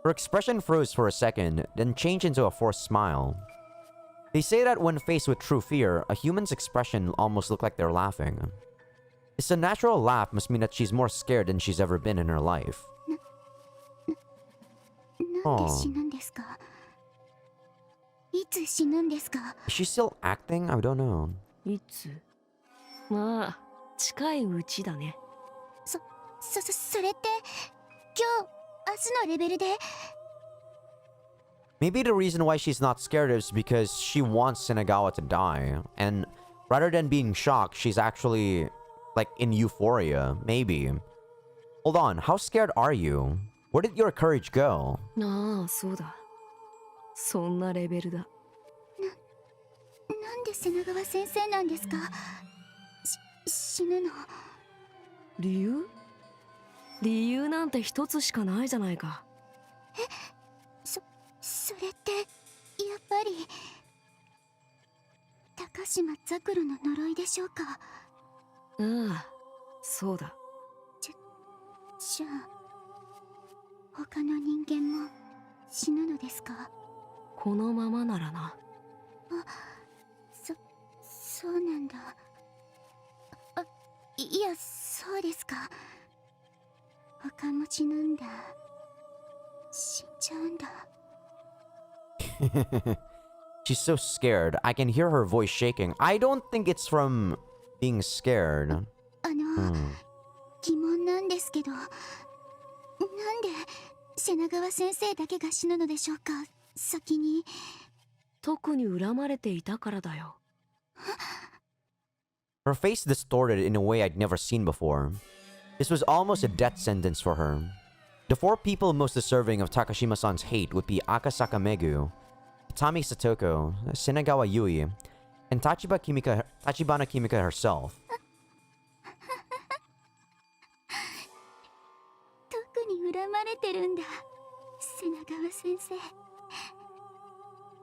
her expression froze for a second, then changed into a forced smile. They say that when faced with true fear, a human's expression almost looks like they're laughing. It's a natural laugh must mean that she's more scared than she's ever been in her life. なんで死ぬんですか？いつ死ぬんですか？ Is she still acting? I don't know. いつ？まあ、近いうちだね。それって今日のレベルで？ Maybe the reason why she's not scared is because she wants Shinagawa to die. And rather than being shocked, she's actually like in euphoria. Maybe. Hold on, how scared are you? Where did your courage go? ああ、そうだ。そんなレベルだ。なんで瀬川先生なんですか？死ぬの？理由なんて一つしかないじゃないか。それってやっぱり高島ザクロの呪いでしょうか？ああ、そうだ。じゃあ他の人間も死ぬのですか？このままならな。そうなんだ。いや、そうですか。他も死ぬんだ。死んじゃうんだ。She's so scared. I can hear her voice shaking. I don't think it's from being scared. 疑問なんですけど、なんで瀬川先生だけが死ぬのでしょうか？先に。特に恨まれていたからだよ。Her face distorted in a way I'd never seen before. This was almost a death sentence for her. The four people most deserving of Takashima-san's hate would be Akasaka Megu, Tami Satoko, Shinagawa Yui, and Tachibana Kimika herself. 特に恨まれてるんだ、瀬川先生。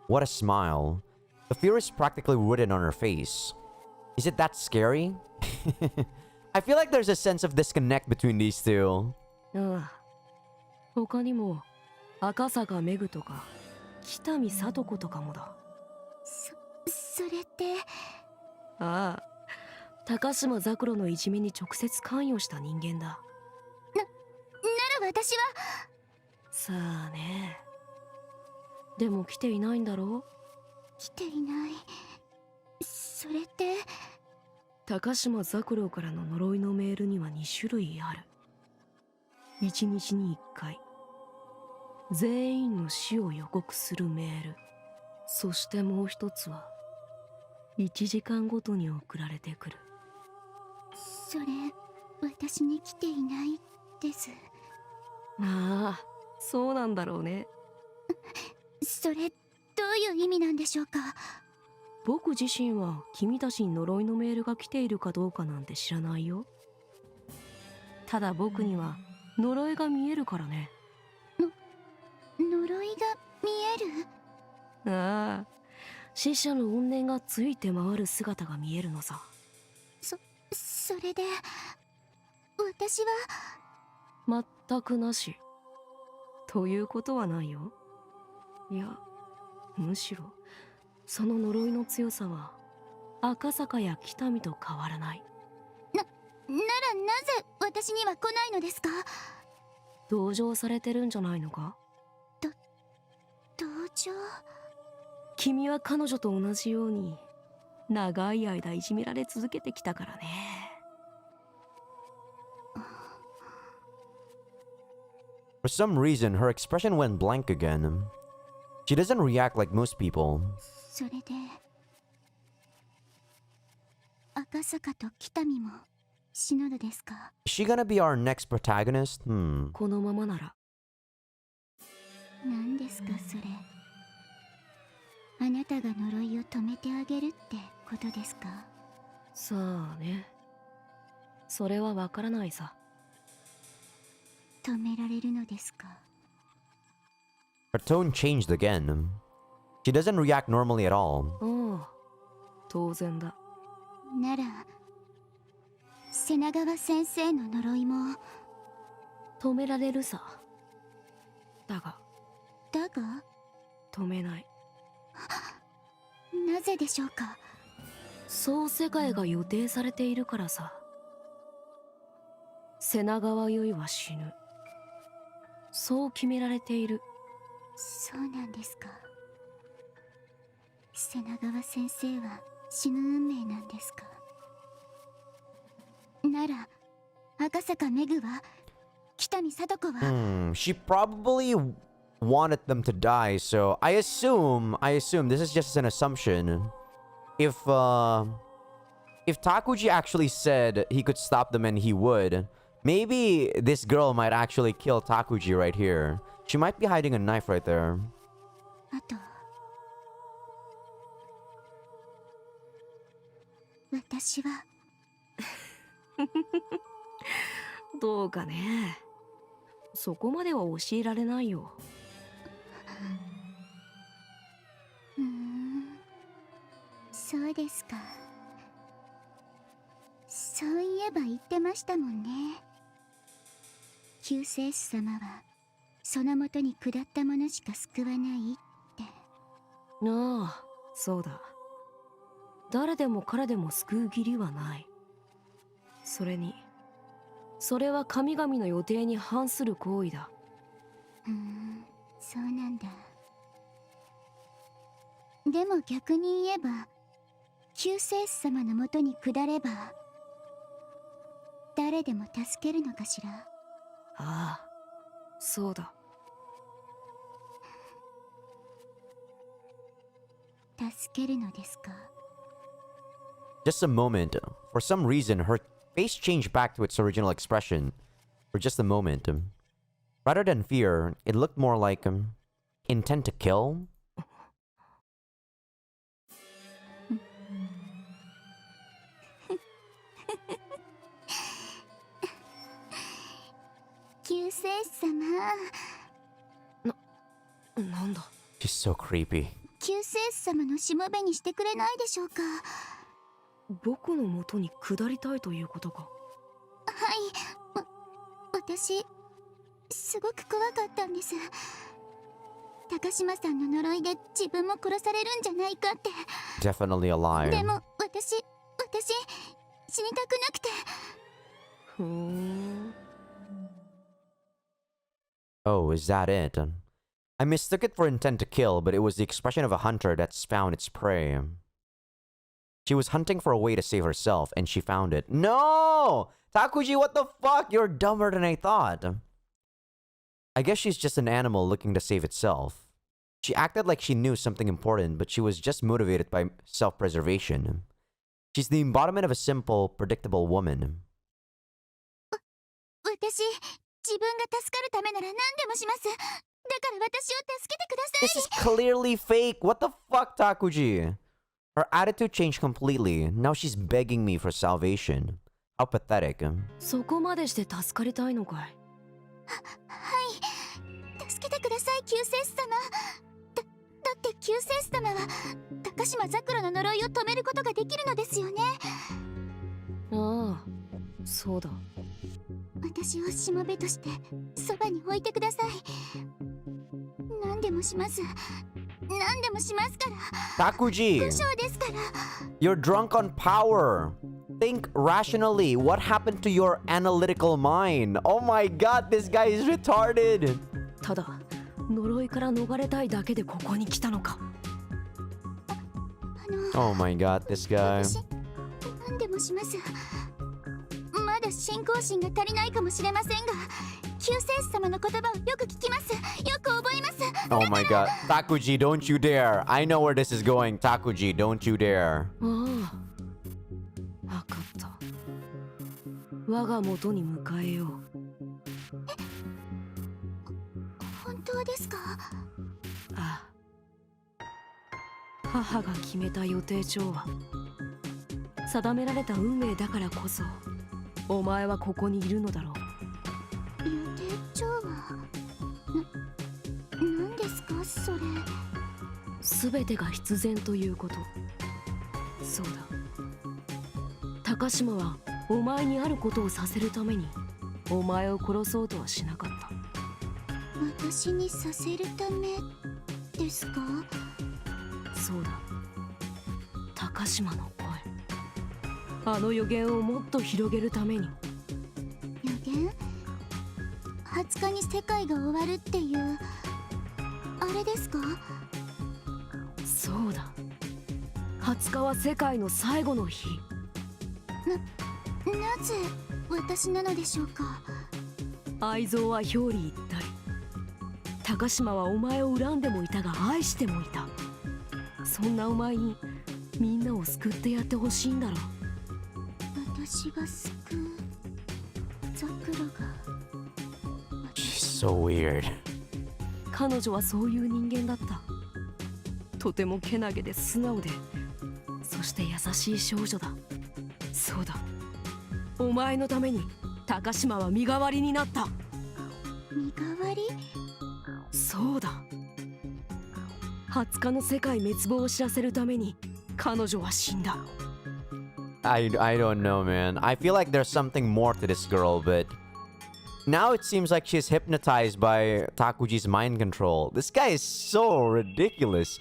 What a smile. The fear is practically written on her face. Is it that scary? I feel like there's a sense of disconnect between these two. ああ、他にも赤坂めぐとか北見聡子とかもだ。それって？ああ、高島ザクロのいじめに直接関与した人間だ。なら私は。さあね。でも来ていないんだろう？来ていない。それって高島ザクロからの呪いのメールには2種類ある。1日に1回全員の死を予告するメール。そしてもう一つは1時間ごとに送られてくる。それ私に来ていないです。ああ、そうなんだろうね。それどういう意味なんでしょうか？僕自身は君たちに呪いのメールが来ているかどうかなんて知らないよ。ただ僕には呪いが見えるからね。呪いが見える？ああ、死者の怨念がついて回る姿が見えるのさ。それで私は全くなし。ということはないよ。いや、むしろその呪いの強さは赤坂や北見と変わらない。ならなぜ私には来ないのですか？同情されてるんじゃないのか？同情？君は彼女と同じように長い間いじめられ続けてきたからね。For some reason, her expression went blank again. She doesn't react like most people. それで赤坂と北見も死ぬのですか？ Is she gonna be our next protagonist? このままなら何ですかそれ。あなたが呪いを止めてあげるってことですか？さあね、それはわからないさ。止められるのですか？ Her tone changed again. She doesn't react normally at all. ああ、当然だ。なら瀬名川先生の呪いも止められるさ。だが止めない。なぜでしょうか？そう世界が予定されているからさ。瀬名川結は死ぬ。そう決められている。そうなんですか。瀬名川先生は死ぬ運命なんですか？なら赤坂めぐは北見聡子は、She probably wanted them to die, so I assume this is just an assumption. If Takuji actually said he could stop them and he would, maybe this girl might actually kill Takuji right here. She might be hiding a knife right there. あと私はどうかね。そこまでは教えられないよ。そうですか。そういえば言ってましたもんね。救世主様はそのもとに下ったものしか救わないって。ああ、そうだ。誰でも彼でも救う義理はない。それにそれは神々の予定に反する行為だ。そうなんだ。でも逆に言えば救世主様のもとに下れば誰でも助けるのかしら。ああ、そうだ。助けるのですか？ Just a moment. For some reason, her face changed back to its original expression. For just a moment. Rather than fear, it looked more like intent to kill. 救世主様。なんだ。 She's so creepy. 救世主様のしもべにしてくれないでしょうか？僕の元に下りたいということか。はい、私すごく怖かったんです。高島さんの呪いで自分も殺されるんじゃないかって。 Definitely a lie. でも私死にたくなくて。ふーん。 Oh, is that it? I mistook it for intent to kill, but it was the expression of a hunter that's found its prey. She was hunting for a way to save herself, and she found it. No! Takuji, what the fuck? You're dumber than I thought. I guess she's just an animal looking to save itself. She acted like she knew something important, but she was just motivated by self-preservation. She's the embodiment of a simple, predictable woman. 私自分が助かるためなら何でもします。だから私を助けてください。 This is clearly fake. What the fuck, Takuji? Her attitude changed completely. Now she's begging me for salvation. How pathetic. そこまでして助かりたいのかい。はい、助けてください救世主様。だって救世主様は高島桜の呪いを止めることができるのですよね。ああ、そうだ。私をしもべとしてそばに置いてください。何でもします。何でもしますから。 Takuji! 故障ですから。 You're drunk on power. Think rationally. What happened to your analytical mind? Oh my god, this guy is retarded. ただ呪いから逃れたいだけでここに来たのか。Oh my god, this guy. 私何でもします。まだ信仰心が足りないかもしれませんが、救世主様の言葉をよく聞きます。よく覚えます。 Oh my god. Takuji, don't you dare. I know where this is going. Takuji, don't you dare. ああ、分かった。我が元に迎えよう。本当ですか？ああ。母が決めた予定調は定められた運命だからこそ、お前はここにいるのだろう。予定調は何ですかそれ？全てが必然ということ。そうだ、高島はお前にあることをさせるためにお前を殺そうとはしなかった。私にさせるためですか？そうだ、高島の声、あの予言をもっと広げるために。予言？20日に世界が終わるっていうあれですか？そうだ、20日は世界の最後の日。なぜ私なのでしょうか？愛憎は表裏一体。高島はお前を恨んでもいたが愛してもいた。そんなお前にみんなを救ってやってほしいんだろう。私が救うザクロが。 She's so weird. 彼女はそういう人間だった。とてもけなげで素直で、そして優しい少女だ。そうだ、お前のために高島は身代わりになった。身代わり？そうだ、20日の世界滅亡を知らせるために彼女は死んだ。I don't know, man. I feel like there's something more to this girl, but now it seems like she's hypnotized by Takuji's mind control. This guy is so ridiculous.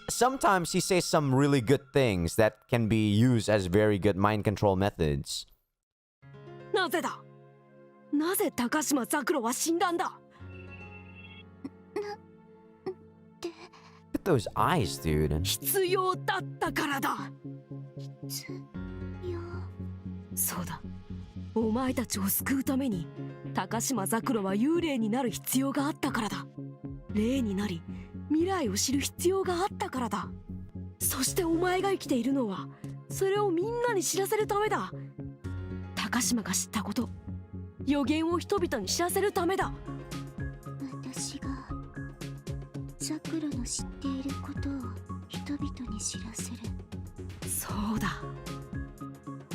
Sometimes he says some really good things that can be used as very good mind control methods. なぜだ？なぜ高島ザクロは死んだんだ？ Look at those eyes, dude. 必要だったからだ。必要？そうだ、お前たちを救うために高島ザクロは幽霊になる必要があったからだ。霊になり未来を知る必要があったからだ。そしてお前が生きているのはそれをみんなに知らせるためだ。高島が知ったこと、予言を人々に知らせるためだ。私がザクロの知っていることを人々に知らせる。そうだ、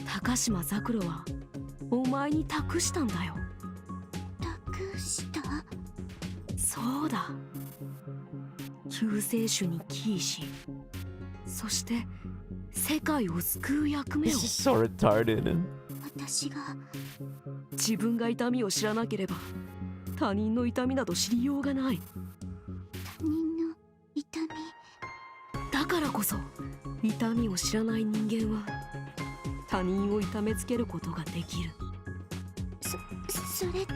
高島ザクロはお前に託したんだよ。託した？そうだ、救世主に帰依し、そして世界を救う役目を。 This is so retarded. 私が？自分が痛みを知らなければ他人の痛みなど知りようがない。他人の痛み？だからこそ痛みを知らない人間は他人を痛めつけることができる。それって？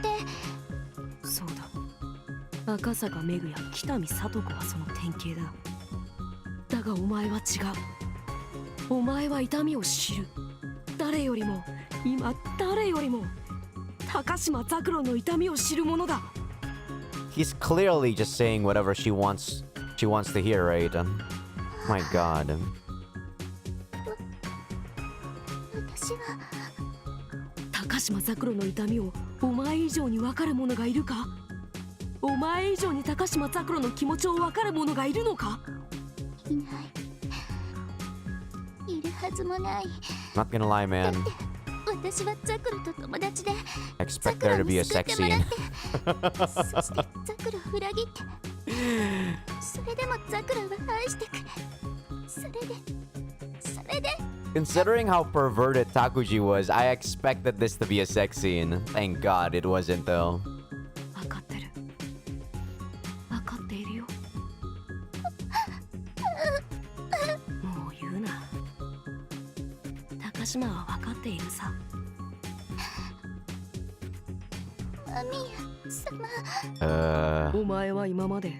そうだ、赤坂めぐや北見聡子はその典型だ。だがお前は違う。お前は痛みを知る。誰よりも、今誰よりも高島ザクロの痛みを知るものだ。 He's clearly just saying whatever she wants to hear, right? My god. 私は？高島ザクロの痛みをお前以上に分かる者がいるか？お前以上に高島ザクロの気持ちを分かる者がいるのか？いない。いるはずもない。 Not gonna lie, man. 私はザクロと友達で I expect there to be a sex scene. そしてザクロを裏切って、それでもザクロは愛してくれ。それで Considering how perverted Takuji was, I expected this to be a sex scene. Thank God it wasn't, though. 分かってる。分かっているよ。もう言うな。高島は分かっているさ。間宮様。お前は今まで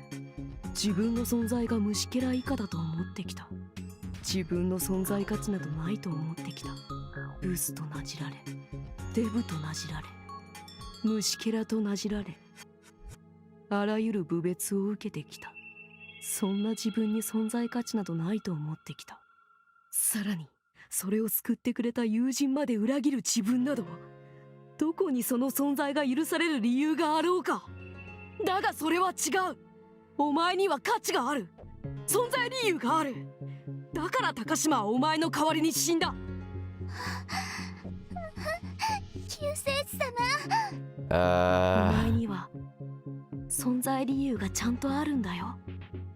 自分の存在が虫けら以下だと思ってきた。自分の存在価値などないと思ってきた。ブスとなじられ、デブとなじられ、虫けらとなじられ、あらゆる侮蔑を受けてきた。そんな自分に存在価値などないと思ってきた。さらにそれを救ってくれた友人まで裏切る自分など、どこにその存在が許される理由があろうか。だがそれは違う。お前には価値がある。存在理由がある。だから高島はお前の代わりに死んだ。救世主様。お前には存在理由がちゃんとあるんだよ。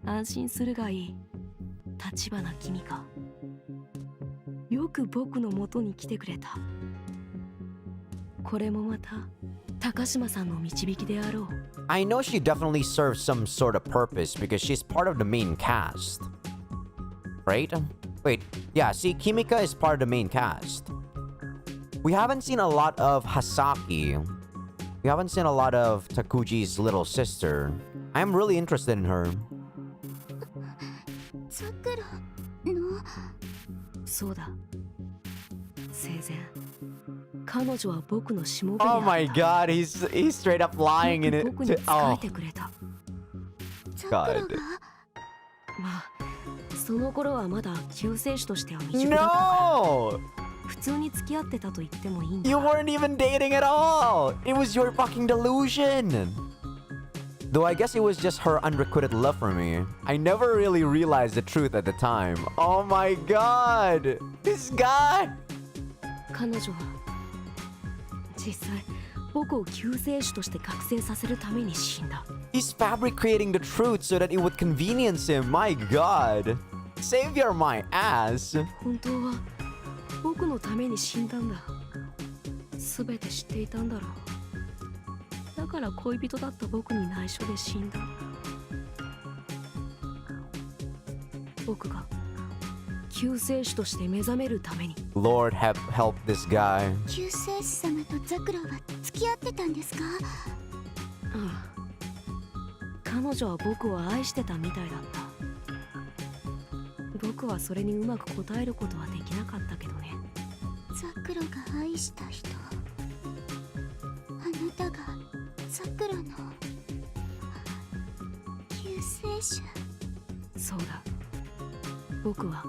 安心するがいい。立花君か。よく僕の元に来てくれた。これもまた高島さんの導きであろう。I know she definitely serves some sort of purpose because she's part of the main cast. Right? Wait, yeah, see, Kimika is part of the main cast. We haven't seen a lot of Hasaki. We haven't seen a lot of Takuji's little sister. I'm really interested in her. さくらの。そうだ。生前彼女は僕のしもべであった。 Oh my god, he's straight up lying in it. 僕に仕えてくれた。さくらが。まあその頃はまだ救世主としては未熟だったから。 No! 普通に付き合ってたと言ってもいいんだ。 You weren't even dating at all! It was your fucking delusion! Though I guess it was just her unrequited love for me. I never really realized the truth at the time. Oh my god! This guy! 彼女は実際僕を救世主として覚醒させるために死んだ。 He's fabricating the truth so that it would convenience him. My god! Savior my ass! 本当は僕のために死んだんだ。全て知っていたんだろう。だから恋人だった僕に内緒で死んだ。僕が救世主として目覚めるために。 Lord help this guy. 救世主様とザクロは付き合ってたんですか？ああ、彼女は僕を愛してたみたいだった。僕はそれにうまく応えることはできなかったけどね。ザクロが愛した人、あなたがザクロの救世主。そうだ。僕は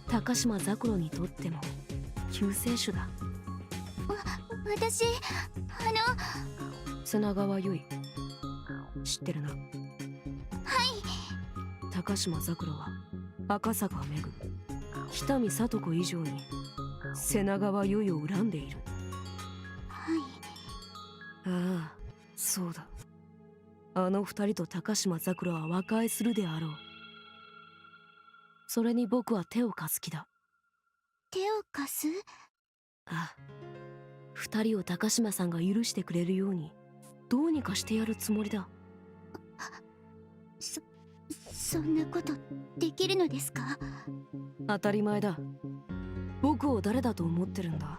高島ザクロにとっても救世主だ。私砂川由衣知ってるな。はい。高島ザクロは赤坂めぐ、北見聡子以上に瀬川由衣を恨んでいる。はい。ああ、そうだ。あの二人と高島ザクロは和解するであろう。それに僕は手を貸す気だ。手を貸す？ああ、二人を高島さんが許してくれるようにどうにかしてやるつもりだ。そんなことできるのですか？当たり前だ。僕を誰だと思ってるんだ。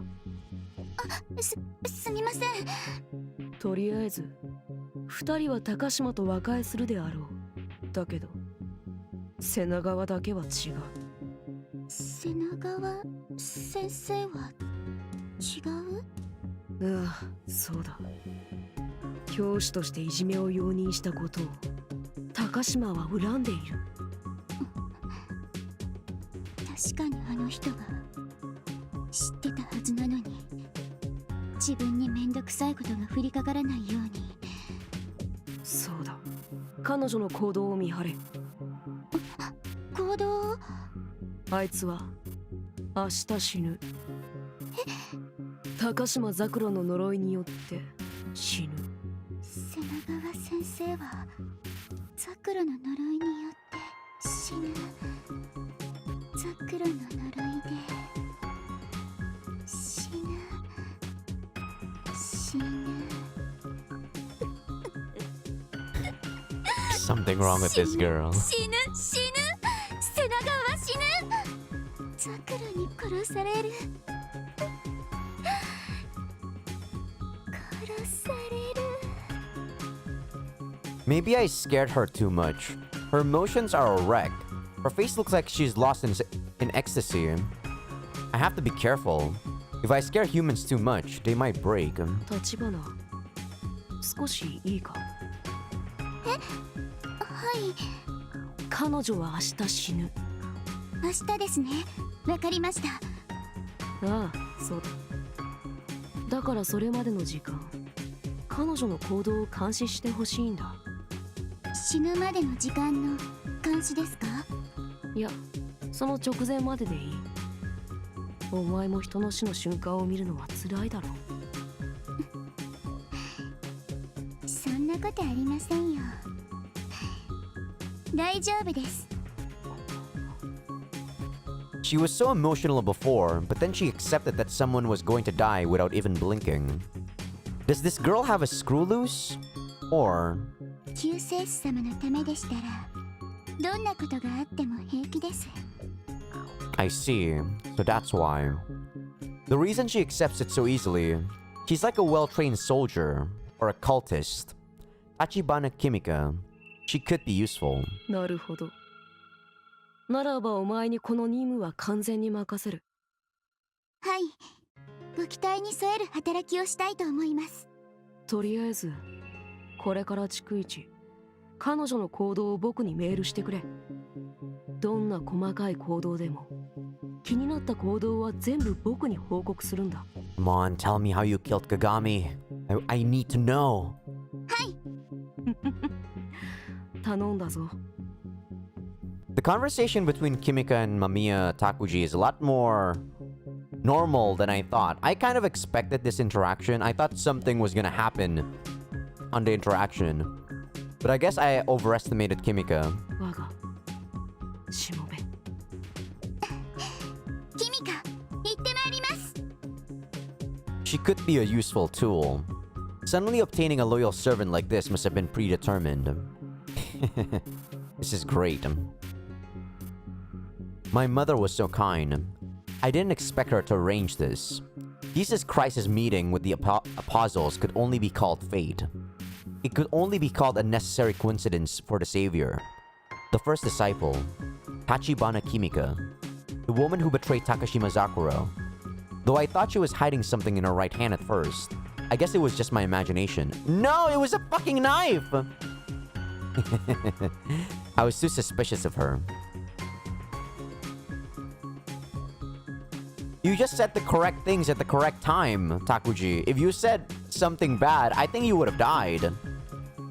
すみません。とりあえず二人は高島と和解するであろう。だけど瀬名川だけは違う。瀬名川先生は違う？ああ、そうだ。教師としていじめを容認したことを高島は恨んでいる。確かにあの人が知ってたはずなのに、自分にめんどくさいことが降りかからないように。そうだ。彼女の行動を見張れ。行動？あいつは明日死ぬ。高島ザクロの呪いによって死ぬ。瀬名川先生はザクロの呪いによって死ぬ。ザクロの呪いで死ぬ。死ぬ。Something wrong with this girl. 死ぬ。瀬名川死ぬ。ザクロに殺される。Maybe I scared her too much. Her emotions are a wreck. Her face looks like she's lost in ecstasy. I have to be careful. If I scare humans too much, they might break. 立花、少しいいか？彼女は明日死ぬ。明日ですね。わかりました。ああ、そうだ。だからそれまでの時間、彼女の行動を監視してほしいんだ。死ぬまでの時間の監視ですか？いや、その直前まででいい。お前も人の死の瞬間を見るのは辛いだろう。そんなことありませんよ。大丈夫です。 She was so emotional before, but then she accepted that someone was going to die without even blinking. Does this girl have a screw loose? Or... 救世主様のためでしたらどんなことがあっても平気です。 I see. So that's why. The reason she accepts it so easily, she's like a well-trained soldier, or a cultist. Tachibana Kimika. She could be useful. なるほど。ならばお前にこの任務は完全に任せる。はい、ご期待に添える働きをしたいと思います。とりあえずこれから逐一彼女の行動を僕にメールしてくれ。どんな細かい行動でも気になった行動は全部僕に報告するんだ。 Come on, tell me how you killed Kagami. I need to know. はい。頼んだぞ。 The conversation between Kimika and Mamiya Takuji is a lot more normal than I thought. I kind of expected this interaction. I thought something was gonna happen on the interaction. But I guess I overestimated Kimika. 我がしもべ。キミカ、行ってまいります。 She could be a useful tool. Suddenly obtaining a loyal servant like this must have been predetermined. This is great. My mother was so kind. I didn't expect her to arrange this. Jesus Christ's meeting with the apostles could only be called fate. It could only be called a necessary coincidence for the Savior. The first disciple, Tachibana Kimika, the woman who betrayed Takashima Zakuro. Though I thought she was hiding something in her right hand at first, I guess it was just my imagination. No, it was a fucking knife! I was too suspicious of her. You just said the correct things at the correct time, Takuji. If you said something bad, I think you would have died.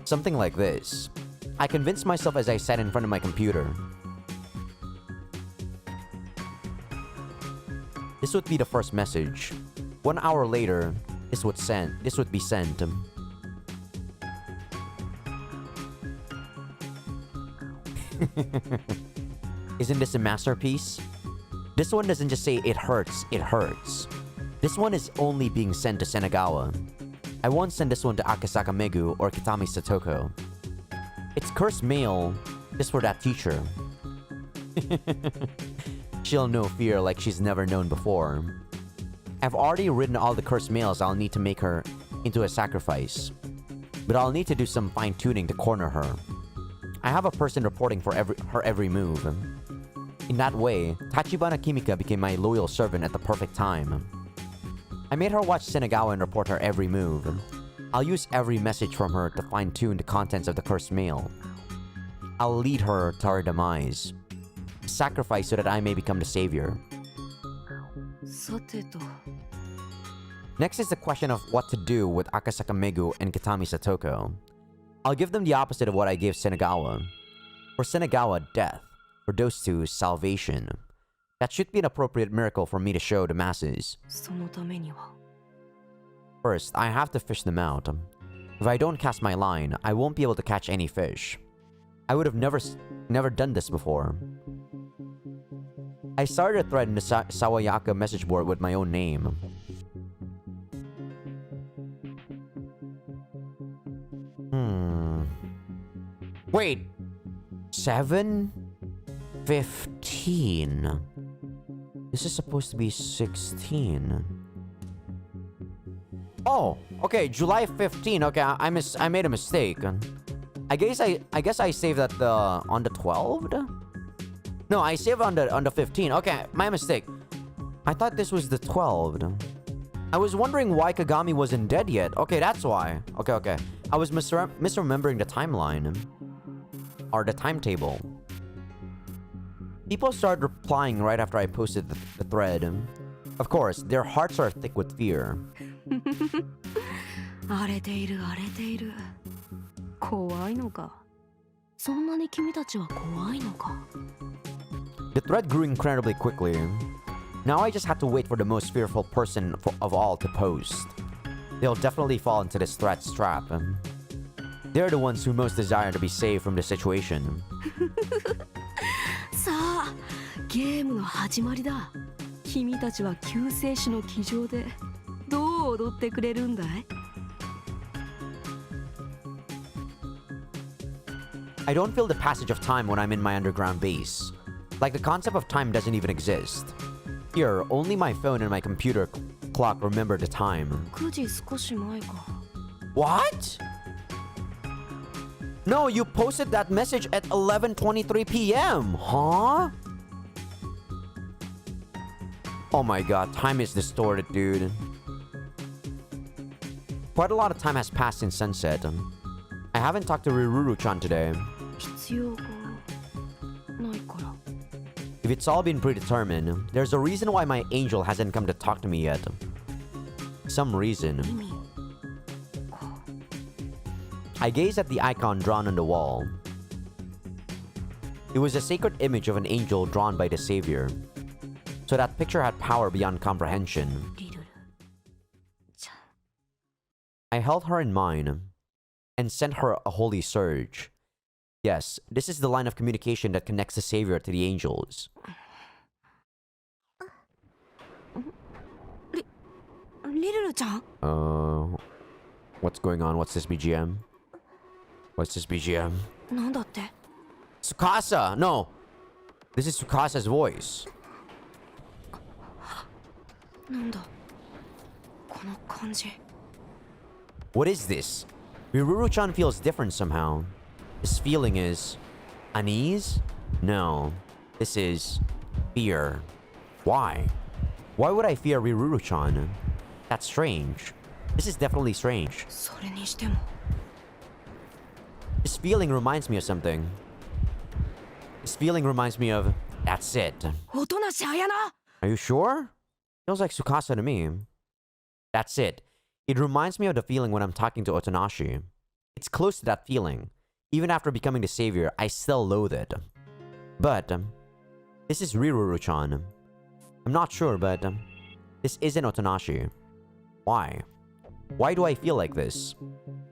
Something like this. I convinced myself as I sat in front of my computer. This would be the first message. 1 hour later, this would be sent. Isn't this a masterpiece? This one doesn't just say it hurts, it hurts. This one is only being sent to Senegawa. I won't send this one to Akasaka Megu or Kitami Satoko. It's cursed mail just for that teacher. She'll know fear like she's never known before. I've already written all the cursed mails I'll need to make her into a sacrifice. But I'll need to do some fine-tuning to corner her. I have a person reporting for her every move. In that way, Tachibana Kimika became my loyal servant at the perfect time. I made her watch Senegawa and report her every move. I'll use every message from her to fine-tune the contents of the cursed mail. I'll lead her to her demise. Sacrifice so that I may become the savior. さてと。 Next is the question of what to do with Akasaka Megu and Kitami Satoko. I'll give them the opposite of what I gave Senegawa. For Senegawa, death. For those two, salvation. That should be an appropriate miracle for me to show the masses. そのためには。 First, I have to fish them out. If I don't cast my line, I won't be able to catch any fish. I would have never done this before. I started a thread in the Sawayaka message board with my own name. Wait. 7:15. This is supposed to be 16. Oh, okay, July 15. Okay, I made a mistake. I guess I saved that on the 12th? No, I saved on the 15th. Okay, my mistake. I thought this was the 12th. I was wondering why Kagami wasn't dead yet. Okay, that's why. Okay. I was misremembering the timeline. Or the timetable. People started replying right after I posted the thread. Of course, their hearts are thick with fear. 荒れている荒れている。怖いのか。そんなに君たちは怖いのか。The thread grew incredibly quickly. Now I just have to wait for the most fearful person of all to post. They'll definitely fall into this threat's trap. They're the ones who most desire to be saved from the situation. さあ、ゲームの始まりだ。君たちは救世主の騎乗でどう踊ってくれるんだい？ I don't feel the passage of time when I'm in my underground base. Like the concept of time doesn't even exist. Here, only my phone and my computer clock remember the time. 9時少し前か。 What? No, you posted that message at 11:23 p.m. Huh? Oh my god, time is distorted, dude. Quite a lot of time has passed since sunset. I haven't talked to Riruru-chan today. 必要がないから。 If it's all been predetermined, there's a reason why my angel hasn't come to talk to me yet. Some reason. 意味か。 I gazed at the icon drawn on the wall. It was a sacred image of an angel drawn by the Savior. So that picture had power beyond comprehension. リルルちゃん。 I held her in mine and sent her a holy surge. Yes, this is the line of communication that connects the Savior to the angels. リルルちゃん？ What's going on? What's this BGM? What's this BGM? なんだって？ Tsukasa! No! This is Tsukasa's voice. なんだこの感じ。 What is this? Riruru-chan feels different somehow. This feeling is... unease? No. This is... fear. Why? Why would I fear Riruru-chan? That's strange. This is definitely strange. それにしても This feeling reminds me of something. This feeling reminds me of... that's it. 音無し綾菜。 Are you sure? Feels like Tsukasa to me. That's it. It reminds me of the feeling when I'm talking to Otonashi. It's close to that feeling. Even after becoming the savior, I still loathe it. But, this is Riruru-chan. I'm not sure, but this isn't Otonashi. Why? Why do I feel like this?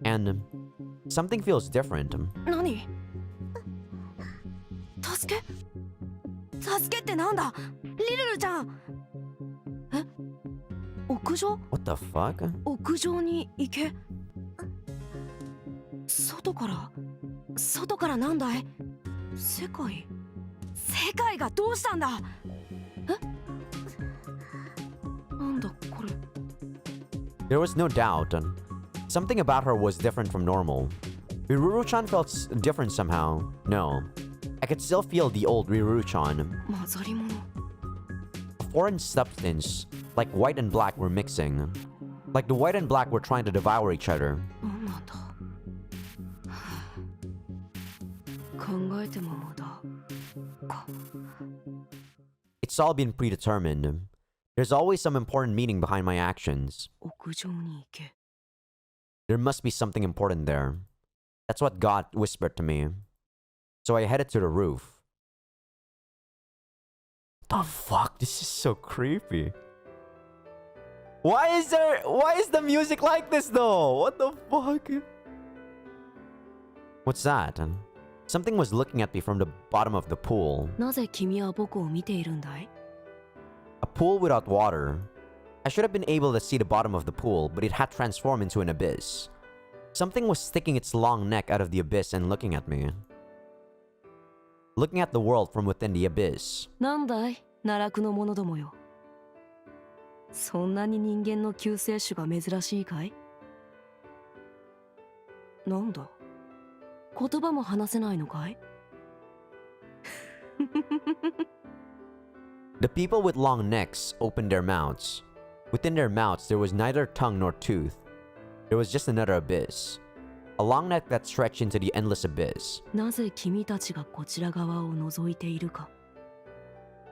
And something feels different. 何？助け？助けってなんだ？リルルちゃん。え？屋上？ What the fuck? 屋上に行け。外からなんだい？世界がどうしたんだ？え？なんだこれ。 There was no doubt. Something about her was different from normal. Riruru-chan felt different somehow. No. I could still feel the old Riruru-chan. 混ざり物。 A foreign substance, like white and black, were mixing. Like the white and black were trying to devour each other. なんなんだ。考えても無駄か。 It's all been predetermined. There's always some important meaning behind my actions. 屋上に行け。 There must be something important there. That's what God whispered to me. So I headed to the roof. The fuck? This is so creepy. Why is the music like this though? What the fuck? What's that? Something was looking at me from the bottom of the pool. なぜ君は僕を見ているんだい？ A pool without water. I should have been able to see the bottom of the pool, but it had transformed into an abyss. Something was sticking its long neck out of the abyss and looking at me. Looking at the world from within the abyss. なんだい奈落の者どもよ。そんなに人間の救世主が珍しいかい？なんだ言葉も話せないのかい？ The people with long necks opened their mouths. Within their mouths there was neither tongue nor tooth. There was just another abyss. A long neck that stretched into the endless abyss. なぜ君たちがこちら側を覗いているか。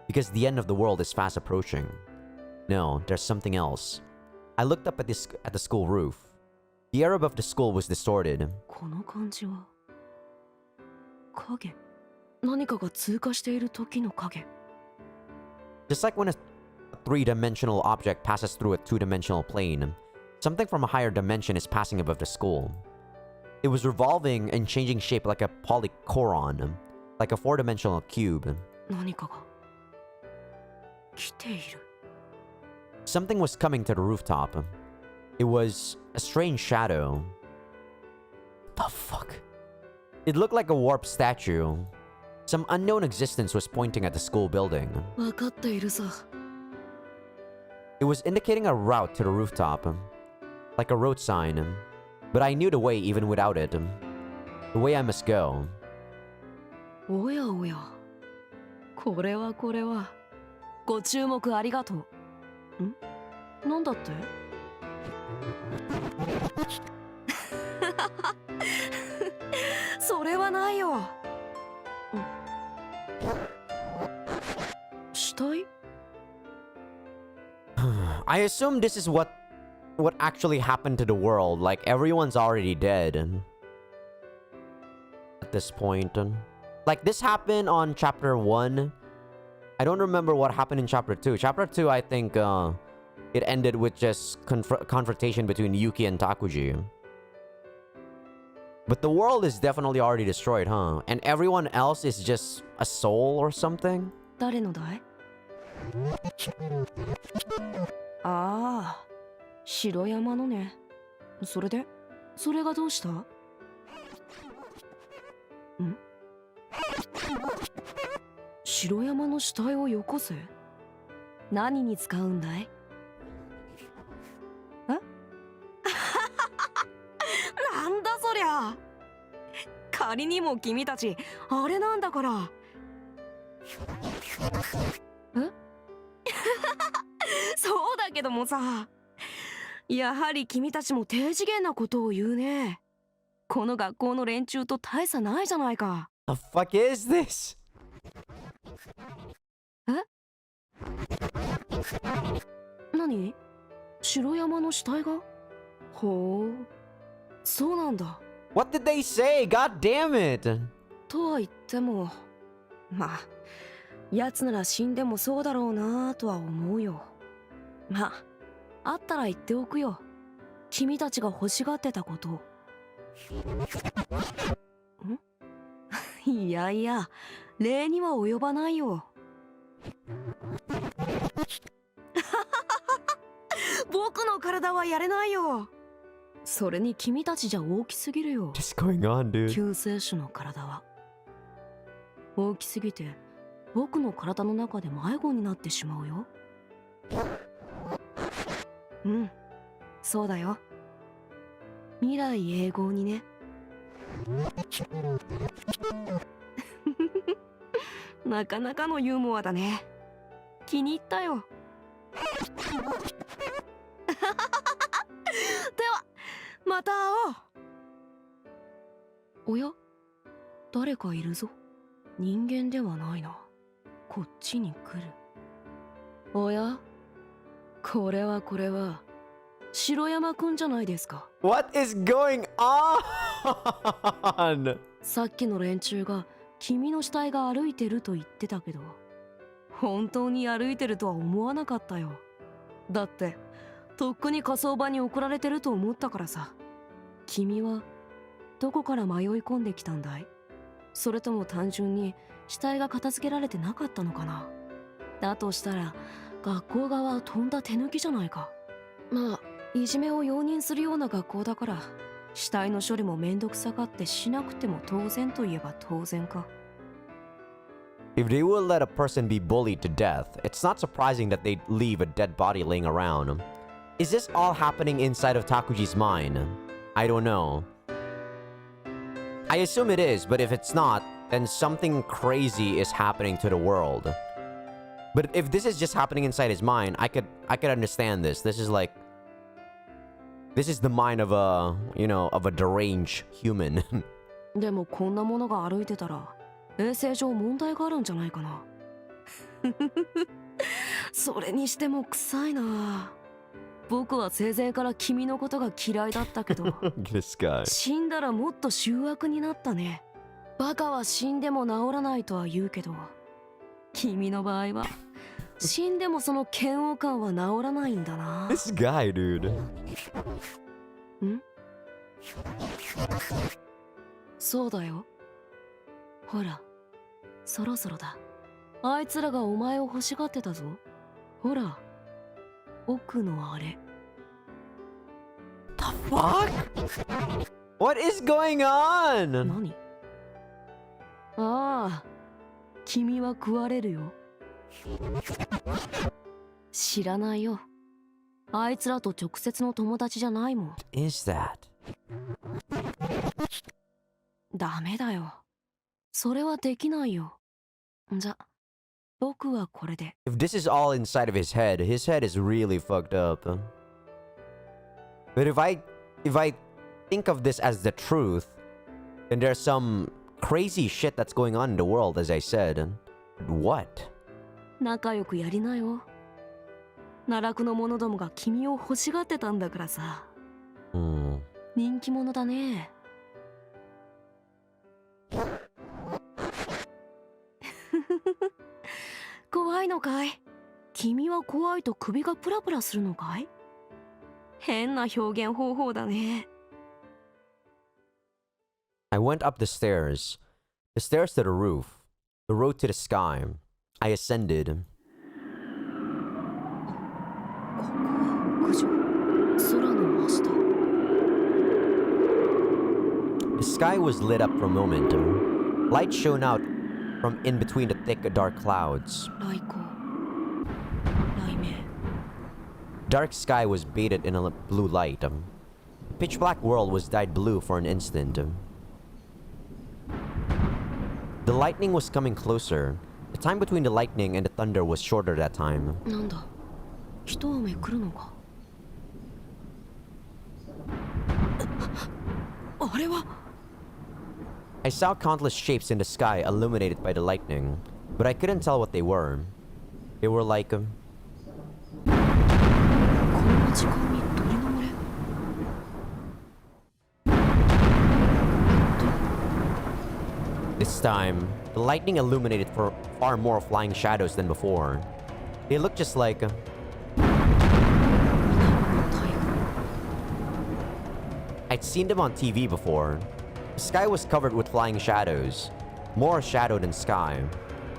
because the end of the world is fast approaching. No, there's something else. I looked up at the school roof. The air above the school was distorted. この感じは影、何かが通過している時の影。 Just like when a three-dimensional object passes through a two-dimensional plane, something from a higher dimension is passing above the school. It was revolving and changing shape like a polychoron, like a four-dimensional cube. 何かが来ている。 Something was coming to the rooftop. It was a strange shadow. The fuck? It looked like a warped statue. Some unknown existence was pointing at the school building. 分かっているさ。 It was indicating a route to the rooftop, like a road sign. But I knew the way even without it. The way I must go. おやおや。これは。ご注目ありがとう。ん？なんだって？それはないよ。死体？ I assume this is what actually happened to the world. Like, everyone's already dead at this point. Like, this happened on chapter 1. I don't remember what happened in chapter 2. Chapter 2, I think, it ended with just confrontation between Yuki and Takuji. But the world is definitely already destroyed, huh? And everyone else is just a soul or something? 誰のだい？ああ、白山のね。それがどうした？ん？白山の死体をよこせ？何に使うんだい？え？なんだそりゃ。仮にも君たちあれなんだから。え？そうだけどもさ、やはり君たちも低次元なことを言うね。この学校の連中と大差ないじゃないか。The fuck is this? え？何？白山の死体が？ほう、そうなんだ。What did they say? God damn it! とは言っても、まあ、奴なら死んでもそうだろうなとは思うよ。まあ、あったら言っておくよ。君たちが欲しがってたことを。ん？いやいや、礼には及ばないよ。僕の体はやれないよ。それに君たちじゃ大きすぎるよ。What's going on, dude? 救世主の体は大きすぎて僕の体の中で迷子になってしまうよ。うん、そうだよ。未来永劫にね。なかなかのユーモアだね。気に入ったよ。ではまた会おう。おや、誰かいるぞ。人間ではないな。こっちに来る。おや、これは白山くんじゃないですか。 What is going on? さっきの連中が君の死体が歩いてると言ってたけど、本当に歩いてるとは思わなかったよ。だってとっくに火葬場に送られてると思ったからさ。君はどこから迷い込んできたんだい？それとも単純に死体が片付けられてなかったのかな。だとしたら学校側はとんだ手抜きじゃないか。まあいじめを容認するような学校だから死体の処理もめんどくさがってしなくても当然といえば当然か。 If they will let a person be bullied to death, it's not surprising that they'd leave a dead body laying around. Is this all happening inside of Takuji's mind? I don't know. I assume it is, but if it's not, then something crazy is happening to the world. But if this is just happening inside his mind, I could understand this. This is the mind of a, of a deranged human. でもこんなものが歩いてたら衛生上問題があるんじゃないかな。それにしても臭いな。僕は生前から君のことが嫌いだったけど This guy. 死んだらもっと醜悪になったね。バカは死んでも治らないとは言うけど、君の場合は死んでもその嫌悪感は治らないんだな。 This guy, dude. ん？そうだよ。ほら、そろそろだ。あいつらがお前を欲しがってたぞ。ほら、奥のあれ。 Fuck? What is going on? 何？ああ、君は食われるよ。知らないよ。あいつらと直接の友達じゃないもん。 What is that? ダメだよ。それはできないよ。じゃ、僕はこれで。 If this is all inside of his head is really fucked up. But if I think of this as the truth, then there's some crazy shit that's going on in the world, as I said. What? 仲良くやりなよ。奈落の者どもが君を欲しがってたんだからさ。Hmm. 人気者だね。怖いのかい？君は怖いと首がプラプラするのかい？変な表現方法だね。 I went up the stairs to the roof, the road to the sky. I ascended. 屋上、空の真下。 The sky was lit up for a moment. Light shone out from in between the thick, dark clouds. 雷光、雷鳴。 Dark sky was bathed in a blue light. Pitch black world was dyed blue for an instant. The lightning was coming closer. The time between the lightning and the thunder was shorter that time. なんだ、一雨来るのか。あれは。 I saw countless shapes in the sky illuminated by the lightning, but I couldn't tell what they were. They were like こんな時間に鳥の群れ。 This time, the lightning illuminated for far more flying shadows than before. They looked just like 水面の台風。 I'd seen them on TV before. The sky was covered with flying shadows, more shadow than sky.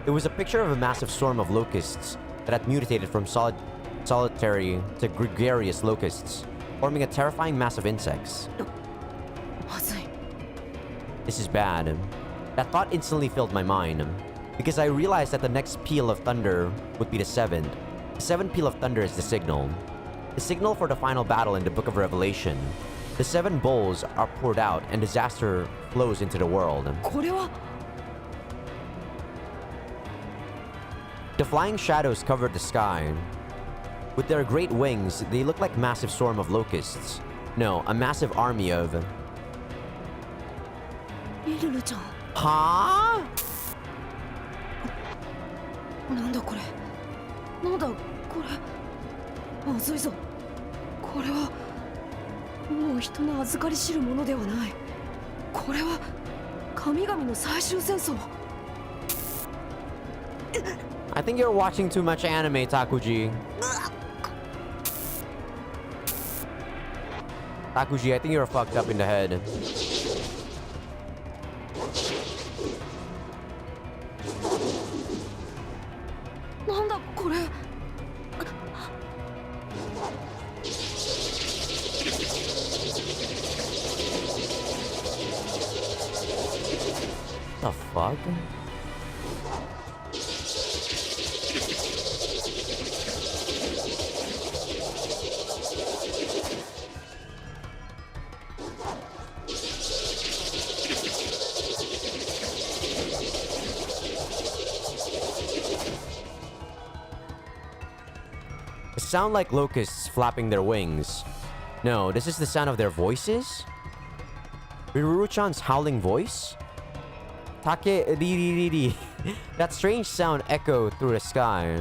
It was a picture of a massive storm of locusts that had mutated from solitary to gregarious locusts, forming a terrifying mass of insects. まずい。 This is bad. That thought instantly filled my mind, because I realized that the next peal of thunder would be the seventh. The seventh peal of thunder is the signal for the final battle in the Book of Revelation. The seven bowls are poured out and disaster flows into the world. これは。 The flying shadows covered the sky. With their great wings, they look like massive storm of locusts. No, a massive army of... リルルちゃん。 Huh? なんだこれ。なんだこれ。まずいぞ。これはもう人の預かり知るものではない。これは神々の最終戦争。 I think you're watching too much anime, Takuji. Takuji, I think you're fucked up in the head. The fuck? It sound like locusts flapping their wings. No, this is the sound of their voices? Riruru-chan's howling voice? Take ri. That strange sound echoed through the sky.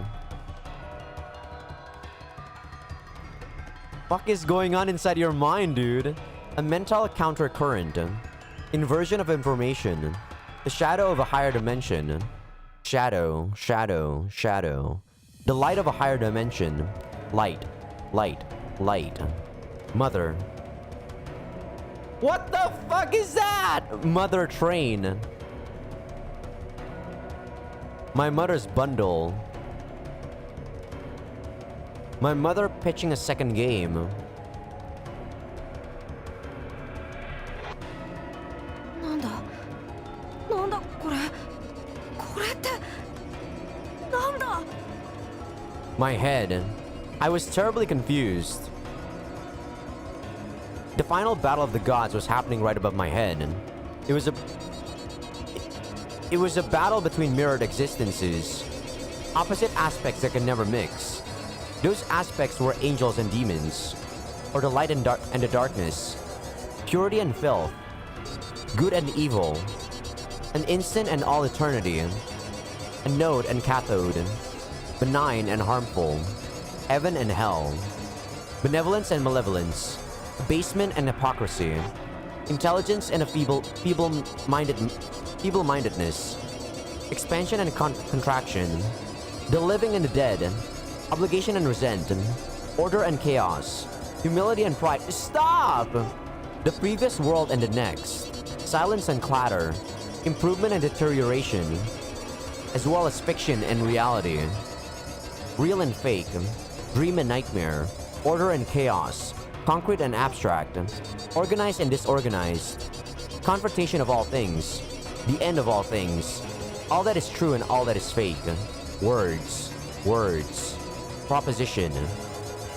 Fuck is going on inside your mind, dude? A mental countercurrent. Inversion of information. The shadow of a higher dimension. Shadow, shadow, shadow. The light of a higher dimension. Light, light, light. Mother. What the fuck is that? Mother train. My mother's bundle. My mother pitching a second game. なんだなんだこれこれってなんだ My head. I was terribly confused. The final battle of the gods was happening right above my head. It was a battle between mirrored existences. Opposite aspects that can never mix. Those aspects were angels and demons, or the light and the darkness, purity and filth, good and evil, an instant and all eternity, anode and cathode, benign and harmful, heaven and hell, benevolence and malevolence, abasement and hypocrisy, intelligence and a feeble-mindedness, expansion and contraction, the living and the dead, obligation and resentment, order and chaos, humility and pride. Stop! The previous world and the next, silence and clatter, improvement and deterioration, as well as fiction and reality, real and fake, dream and nightmare, order and chaos, concrete and abstract, organized and disorganized, confrontation of all things, the end of all things, all that is true and all that is fake, words, words, proposition,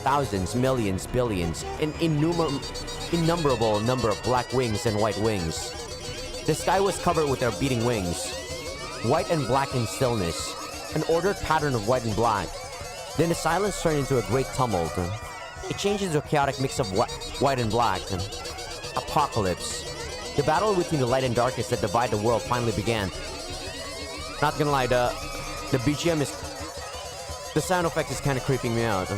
thousands, millions, billions, an innumerable number of black wings and white wings. The sky was covered with their beating wings, white and black in stillness, an ordered pattern of white and black. Then the silence turned into a great tumult. It changed into a chaotic mix of white and black. Apocalypse. The battle between the light and darkness that divide the world finally began. Not gonna lie, the BGM is... The sound effect is kind of creeping me out.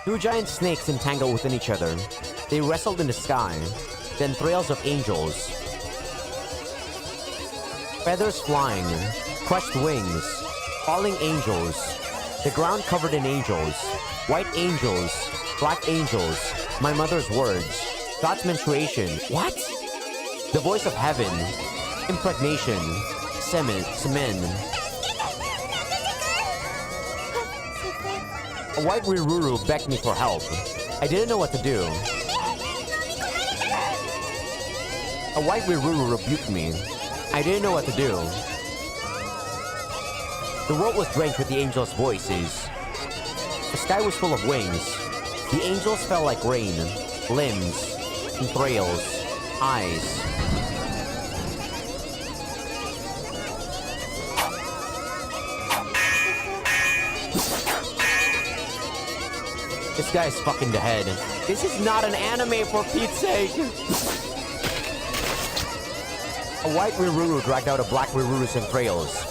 Two giant snakes entangled within each other. They wrestled in the sky. Then trails of angels. Feathers flying. Crushed wings. Falling angels. The ground covered in angels. White angels. Black angels. My mother's words. God's menstruation. What? The voice of heaven. Impregnation. Semen. A white Riruru begged me for help. I didn't know what to do. A white Riruru rebuked me. I didn't know what to do. The world was drenched with the angels' voices. The sky was full of wings. The angels fell like rain. Limbs. Entrails. Eyes. This guy is fucking the head. This is not an anime, for Pete's sake! A white Riruru dragged out a black Riruru's entrails.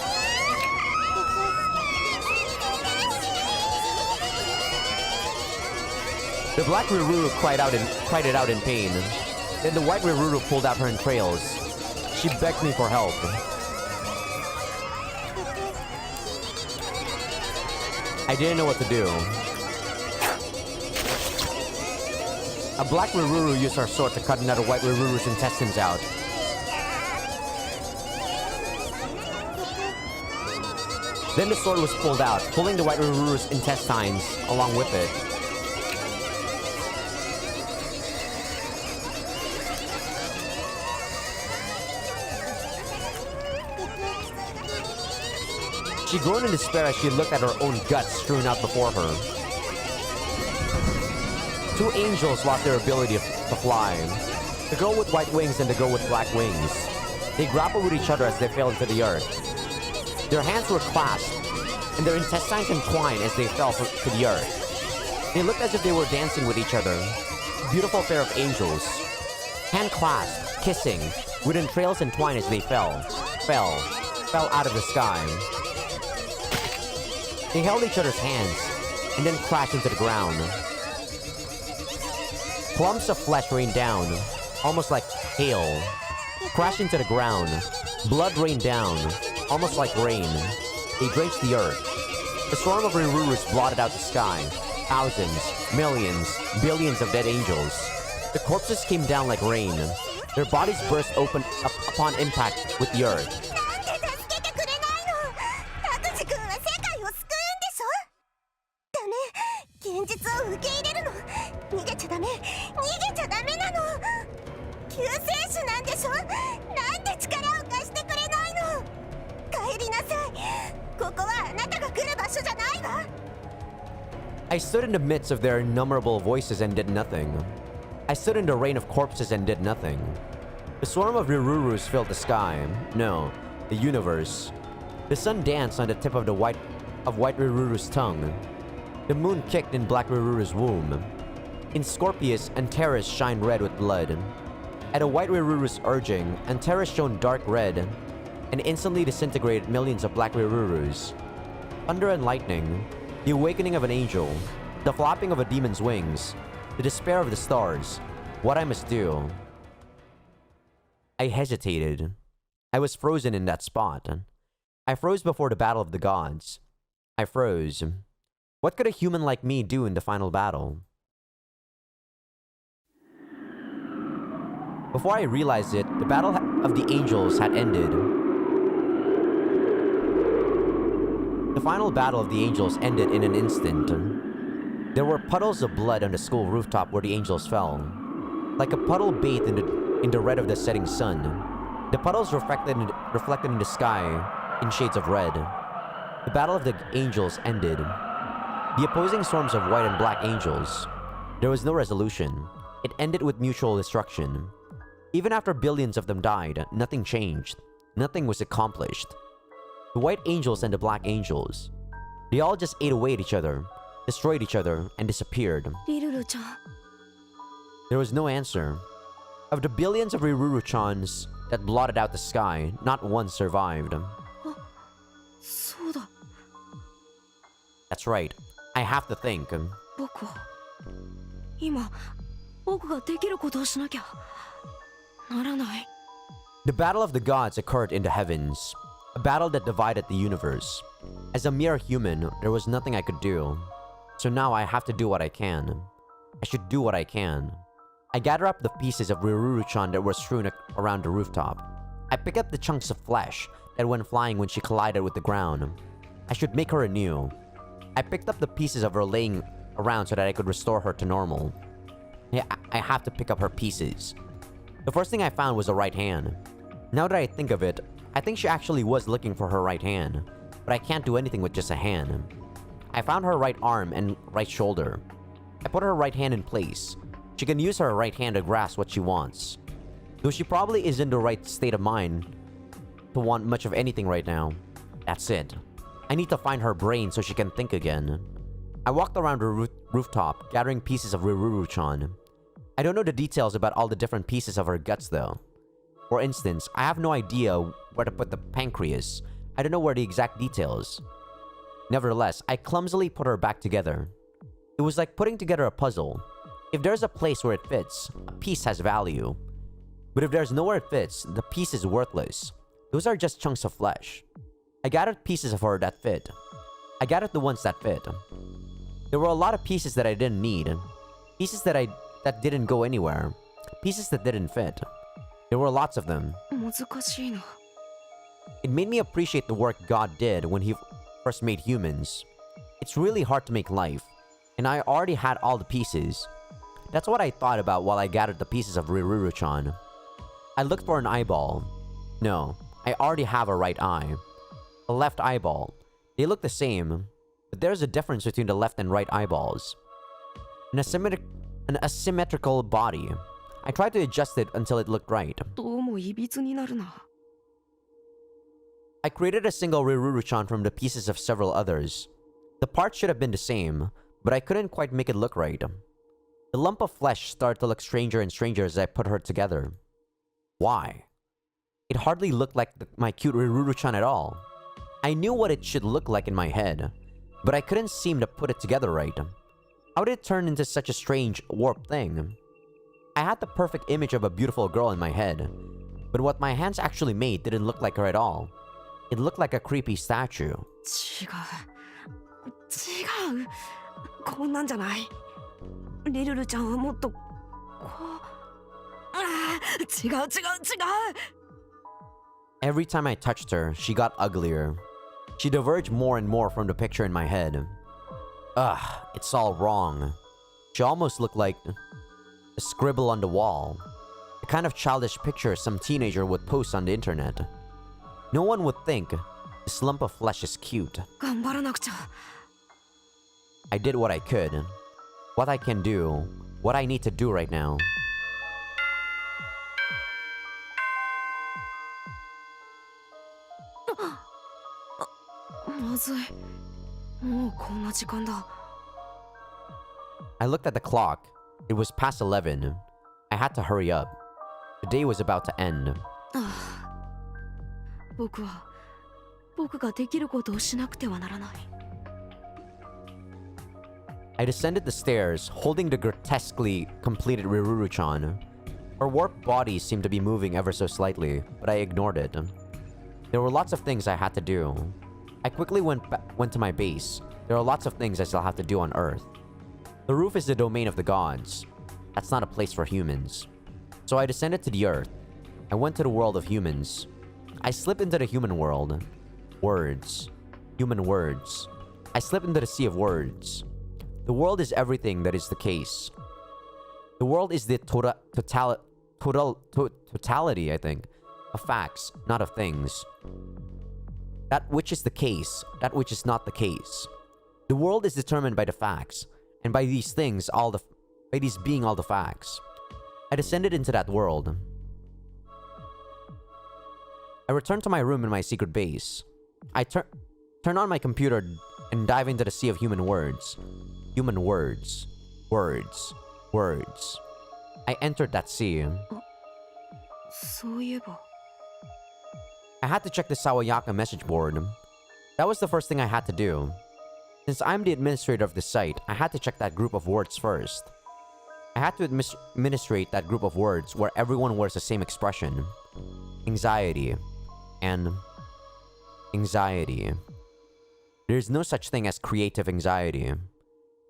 The black Riruru cried it out in pain. Then the white Riruru pulled out her entrails. She begged me for help. I didn't know what to do. A black Riruru used her sword to cut another white Riruru's intestines out. Then the sword was pulled out, pulling the white Riruru's intestines along with it. She groaned in despair as she looked at her own guts strewn out before her. Two angels lost their ability to fly. The girl with white wings and the girl with black wings. They grappled with each other as they fell into the earth. Their hands were clasped, and their intestines entwined as they fell to the earth. They looked as if they were dancing with each other. A beautiful pair of angels. Hand clasped, kissing, with entrails entwined as they fell. fell out of the sky. They held each other's hands and then crashed into the ground. Clumps of flesh rained down, almost like hail. Crashed into the ground. Blood rained down, almost like rain. They drenched the earth. The storm of Rirurus blotted out the sky. Thousands, millions, billions of dead angels. The corpses came down like rain. Their bodies burst open upon impact with the earth. なんで助けてくれないの？タクジ君は世界を救うんでしょ？ダメ、現実を受け入れるの。逃げちゃダメ、逃げちゃダメなの。救世主なんでしょ？なんで力を貸してくれないの？帰りなさい。ここはあなたが来る場所じゃないわ。 I stood in the midst of their innumerable voices and did nothing. I stood in the rain of corpses and did nothing. The swarm of Rirurus filled the sky. No, the universe. The sun danced on the tip of white Riruru's tongue. The moon kicked in black Riruru's womb. In Scorpius, Antares shined red with blood. At a white Riruru's urging, Antares shone dark red and instantly disintegrated millions of black Rirurus. Thunder and lightning, the awakening of an angel, the flapping of a demon's wings, the despair of the stars, what I must do. I hesitated. I was frozen in that spot. I froze before the battle of the gods. I froze. What could a human like me do in the final battle? Before I realized it, the battle of the angels had ended. The final battle of the angels ended in an instant. There were puddles of blood on the school rooftop where the angels fell. Like a puddle bathed in the red of the setting sun. The puddles reflected in the sky in shades of red. The battle of the angels ended. The opposing storms of white and black angels. There was no resolution. It ended with mutual destruction. Even after billions of them died, nothing changed. Nothing was accomplished. The white angels and the black angels. They all just ate away at each other, destroyed each other, and disappeared. リルルちゃん There was no answer. Of the billions of Riruru-chans that blotted out the sky, not one survived. そうだ That's right. I have to think. 僕は今僕ができることをしなきゃならない The battle of the gods occurred in the heavens. A battle that divided the universe. As a mere human, there was nothing I could do. So now I have to do what I can. I should do what I can. I gather up the pieces of Riruru-chan that were strewn around the rooftop. I pick up the chunks of flesh that went flying when she collided with the ground. I should make her anew. I picked up the pieces of her laying around so that I could restore her to normal. I have to pick up her pieces. The first thing I found was a right hand. Now that I think of it, I think she actually was looking for her right hand, but I can't do anything with just a hand. I found her right arm and right shoulder. I put her right hand in place. She can use her right hand to grasp what she wants. Though she probably is in the right state of mind to want much of anything right now. That's it. I need to find her brain so she can think again. I walked around the rooftop, gathering pieces of Riruru-chan. I don't know the details about all the different pieces of her guts though. For instance, I have no idea where to put the pancreas. I don't know where the exact details. Nevertheless, I clumsily put her back together. It was like putting together a puzzle. If there's a place where it fits, a piece has value. But if there's nowhere it fits, the piece is worthless. Those are just chunks of flesh. I gathered pieces of her that fit. I gathered the ones that fit. There were a lot of pieces that I didn't need. Pieces that didn't go anywhere. Pieces that didn't fit. There were lots of them. 難しいな It made me appreciate the work God did when He first made humans. It's really hard to make life, and I already had all the pieces. That's what I thought about while I gathered the pieces of Riruru-chan. I looked for an eyeball. No, I already have a right eye. A left eyeball. They look the same, but there's a difference between the left and right eyeballs. An asymmetrical body. I tried to adjust it until it looked right. どうもいびつになるな I created a single Riruru-chan from the pieces of several others. The parts should have been the same, but I couldn't quite make it look right. The lump of flesh started to look stranger and stranger as I put her together. Why? It hardly looked like my cute Riruru-chan at all. I knew what it should look like in my head, but I couldn't seem to put it together right. How did it turn into such a strange, warped thing? I had the perfect image of a beautiful girl in my head, but what my hands actually made didn't look like her at all. It looked like a creepy statue. 違うこんなんじゃない。リルルちゃんはもっとこう。違う。 Every time I touched her, she got uglier. She diverged more and more from the picture in my head. Ugh, it's all wrong. She almost looked like a scribble on the wall. The kind of childish picture some teenager would post on the internet. No one would think this lump of flesh is cute. 頑張らなくちゃ。 I did what I could. What I can do. What I need to do right now. まずい。もうこんな時間だ。 I looked at the clock. It was past 11. I had to hurry up. The day was about to end. 僕ができることをしなくてはならない。 I descended the stairs, holding the grotesquely completed Riruru-chan. Her warped body seemed to be moving ever so slightly, but I ignored it. There were lots of things I had to do. I quickly went to my base. There are lots of things I still have to do on Earth. The roof is the domain of the gods. That's not a place for humans. So I descended to the Earth. I went to the world of humans. I slipped into the human world. Words. Human words. I slipped into the sea of words. The world is everything that is the case. The world is the totality, I think, of facts, not of things. That which is the case, that which is not the case. The world is determined by the facts, and by these things, by these being all the facts. I descended into that world. I returned to my room in my secret base. I turn on my computer and dive into the sea of human words. Human words. Words. Words. I entered that sea. そういえば。 I had to check the Sawayaka message board. That was the first thing I had to do. Since I'm the administrator of the site, I had to check that group of words first. I had to administrate that group of words where everyone wears the same expression. Anxiety. And anxiety. There's no such thing as creative anxiety.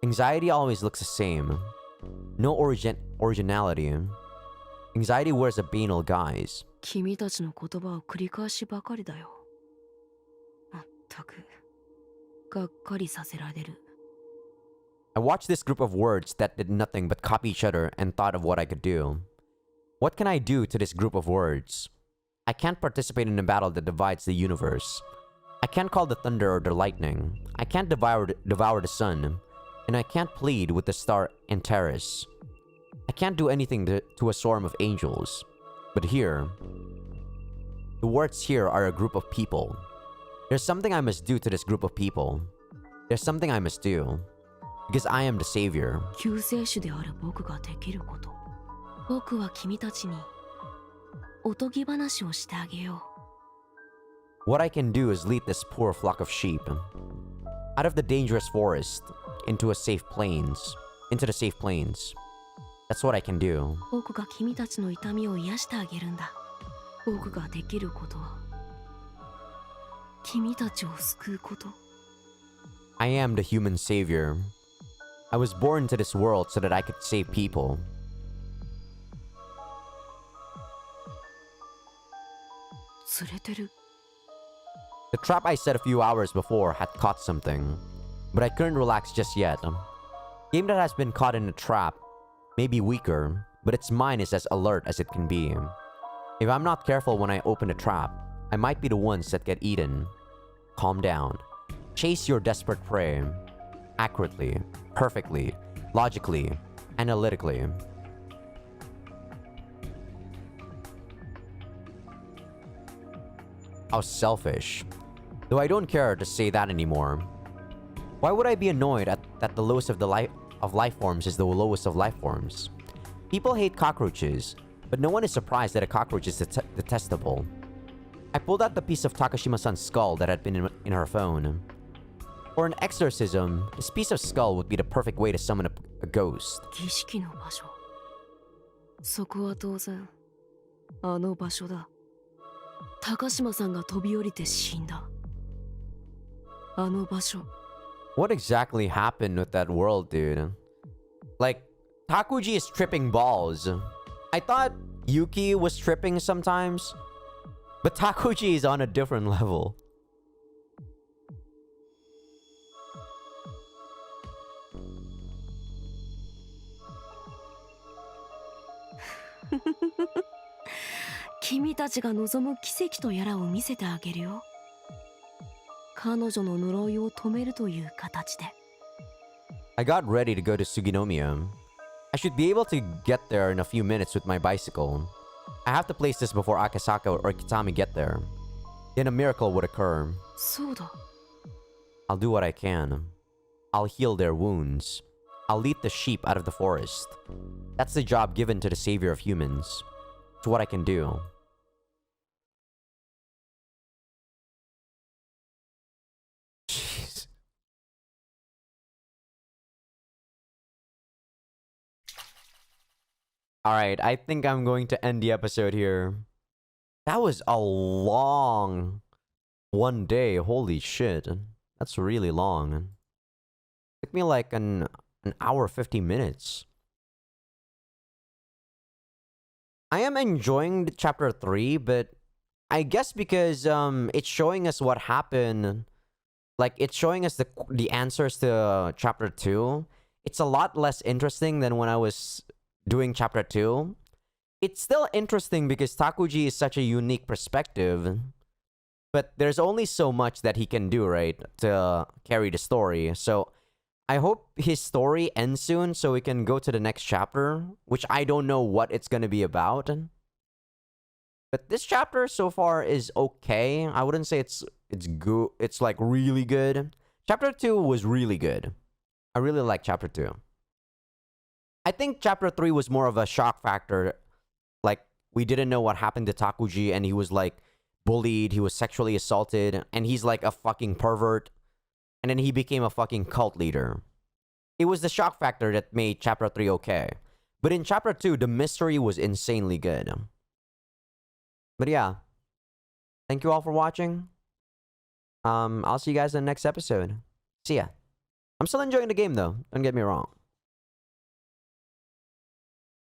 Anxiety always looks the same. No originality. Anxiety wears a banal guise. 君たちの言葉を繰り返しばかりだよ。まったく、がっかりさせられる。 I watched this group of words that did nothing but copy each other and thought of what I could do. What can I do to this group of words? I can't participate in a battle that divides the universe. I can't call the thunder or the lightning. I can't devour the sun. And I can't plead with the star Antares. I can't do anything to a swarm of angels. But here, the words here are a group of people. There's something I must do to this group of people. There's something I must do. Because I am the savior. 救世主である僕ができること。僕は君たちにおとぎ話をしてあげよう。 What I can do is lead this poor flock of sheep out of the dangerous forest into the safe plains. That's what I can do. 僕が君たちの痛みを癒してあげるんだ。僕ができることは君たちを救うこと。 I am the human savior. I was born into this world so that I could save people. 釣れてる。 The trap I set a few hours before had caught something, but I couldn't relax just yet. Game that has been caught in a trap may be weaker, but its mind is as alert as it can be. If I'm not careful when I open the trap, I might be the ones that get eaten. Calm down. Chase your desperate prey. Accurately, perfectly, logically, analytically. How selfish. Though I don't care to say that anymore. Why would I be annoyed that the lowest of life forms is the lowest of life forms? People hate cockroaches, but no one is surprised that a cockroach is detestable. I pulled out the piece of Takashima-san's skull that had been in her phone. For an exorcism, this piece of skull would be the perfect way to summon a ghost. 儀式の場所。そこは当然あの場所だ。高島さんが飛び降りて死んだ。あの場所。What exactly happened with that world, dude? Like, Takuji is tripping balls. I thought Yuki was tripping sometimes, but Takuji is on a different level. Huh? 君たちが望む奇跡とやらを見せてあげるよ。彼女の呪いを止めるという形で。I got ready to go to Suginomiya. I should be able to get there in a few minutes with my bicycle. I have to place this before Akasaka or Kitami get there. Then a miracle would occur. そうだ。I'll do what I can. I'll heal their wounds. I'll lead the sheep out of the forest. That's the job given to the savior of humans. It's what I can do. Jeez. Alright, I think I'm going to end the episode here. That was a long one day. Holy shit. That's really long. Took me like an hour 50 minutes. I am enjoying the chapter 3, but I guess because it's showing us what happened. Like, it's showing us the answers to chapter 2. It's a lot less interesting than when I was doing chapter 2. It's still interesting because Takuji is such a unique perspective. But there's only so much that he can do, right? To carry the story. So I hope his story ends soon so we can go to the next chapter, which I don't know what it's going to be about. But this chapter so far is okay. I wouldn't say it's good. It's like really good. Chapter 2 was really good. I really like chapter 2. I think chapter 3 was more of a shock factor. Like, we didn't know what happened to Takuji and he was like bullied, he was sexually assaulted, and he's like a fucking pervert. And then he became a fucking cult leader. It was the shock factor that made chapter 3 okay. But in chapter 2, the mystery was insanely good. But yeah. Thank you all for watching. I'll see you guys in the next episode. See ya. I'm still enjoying the game though. Don't get me wrong.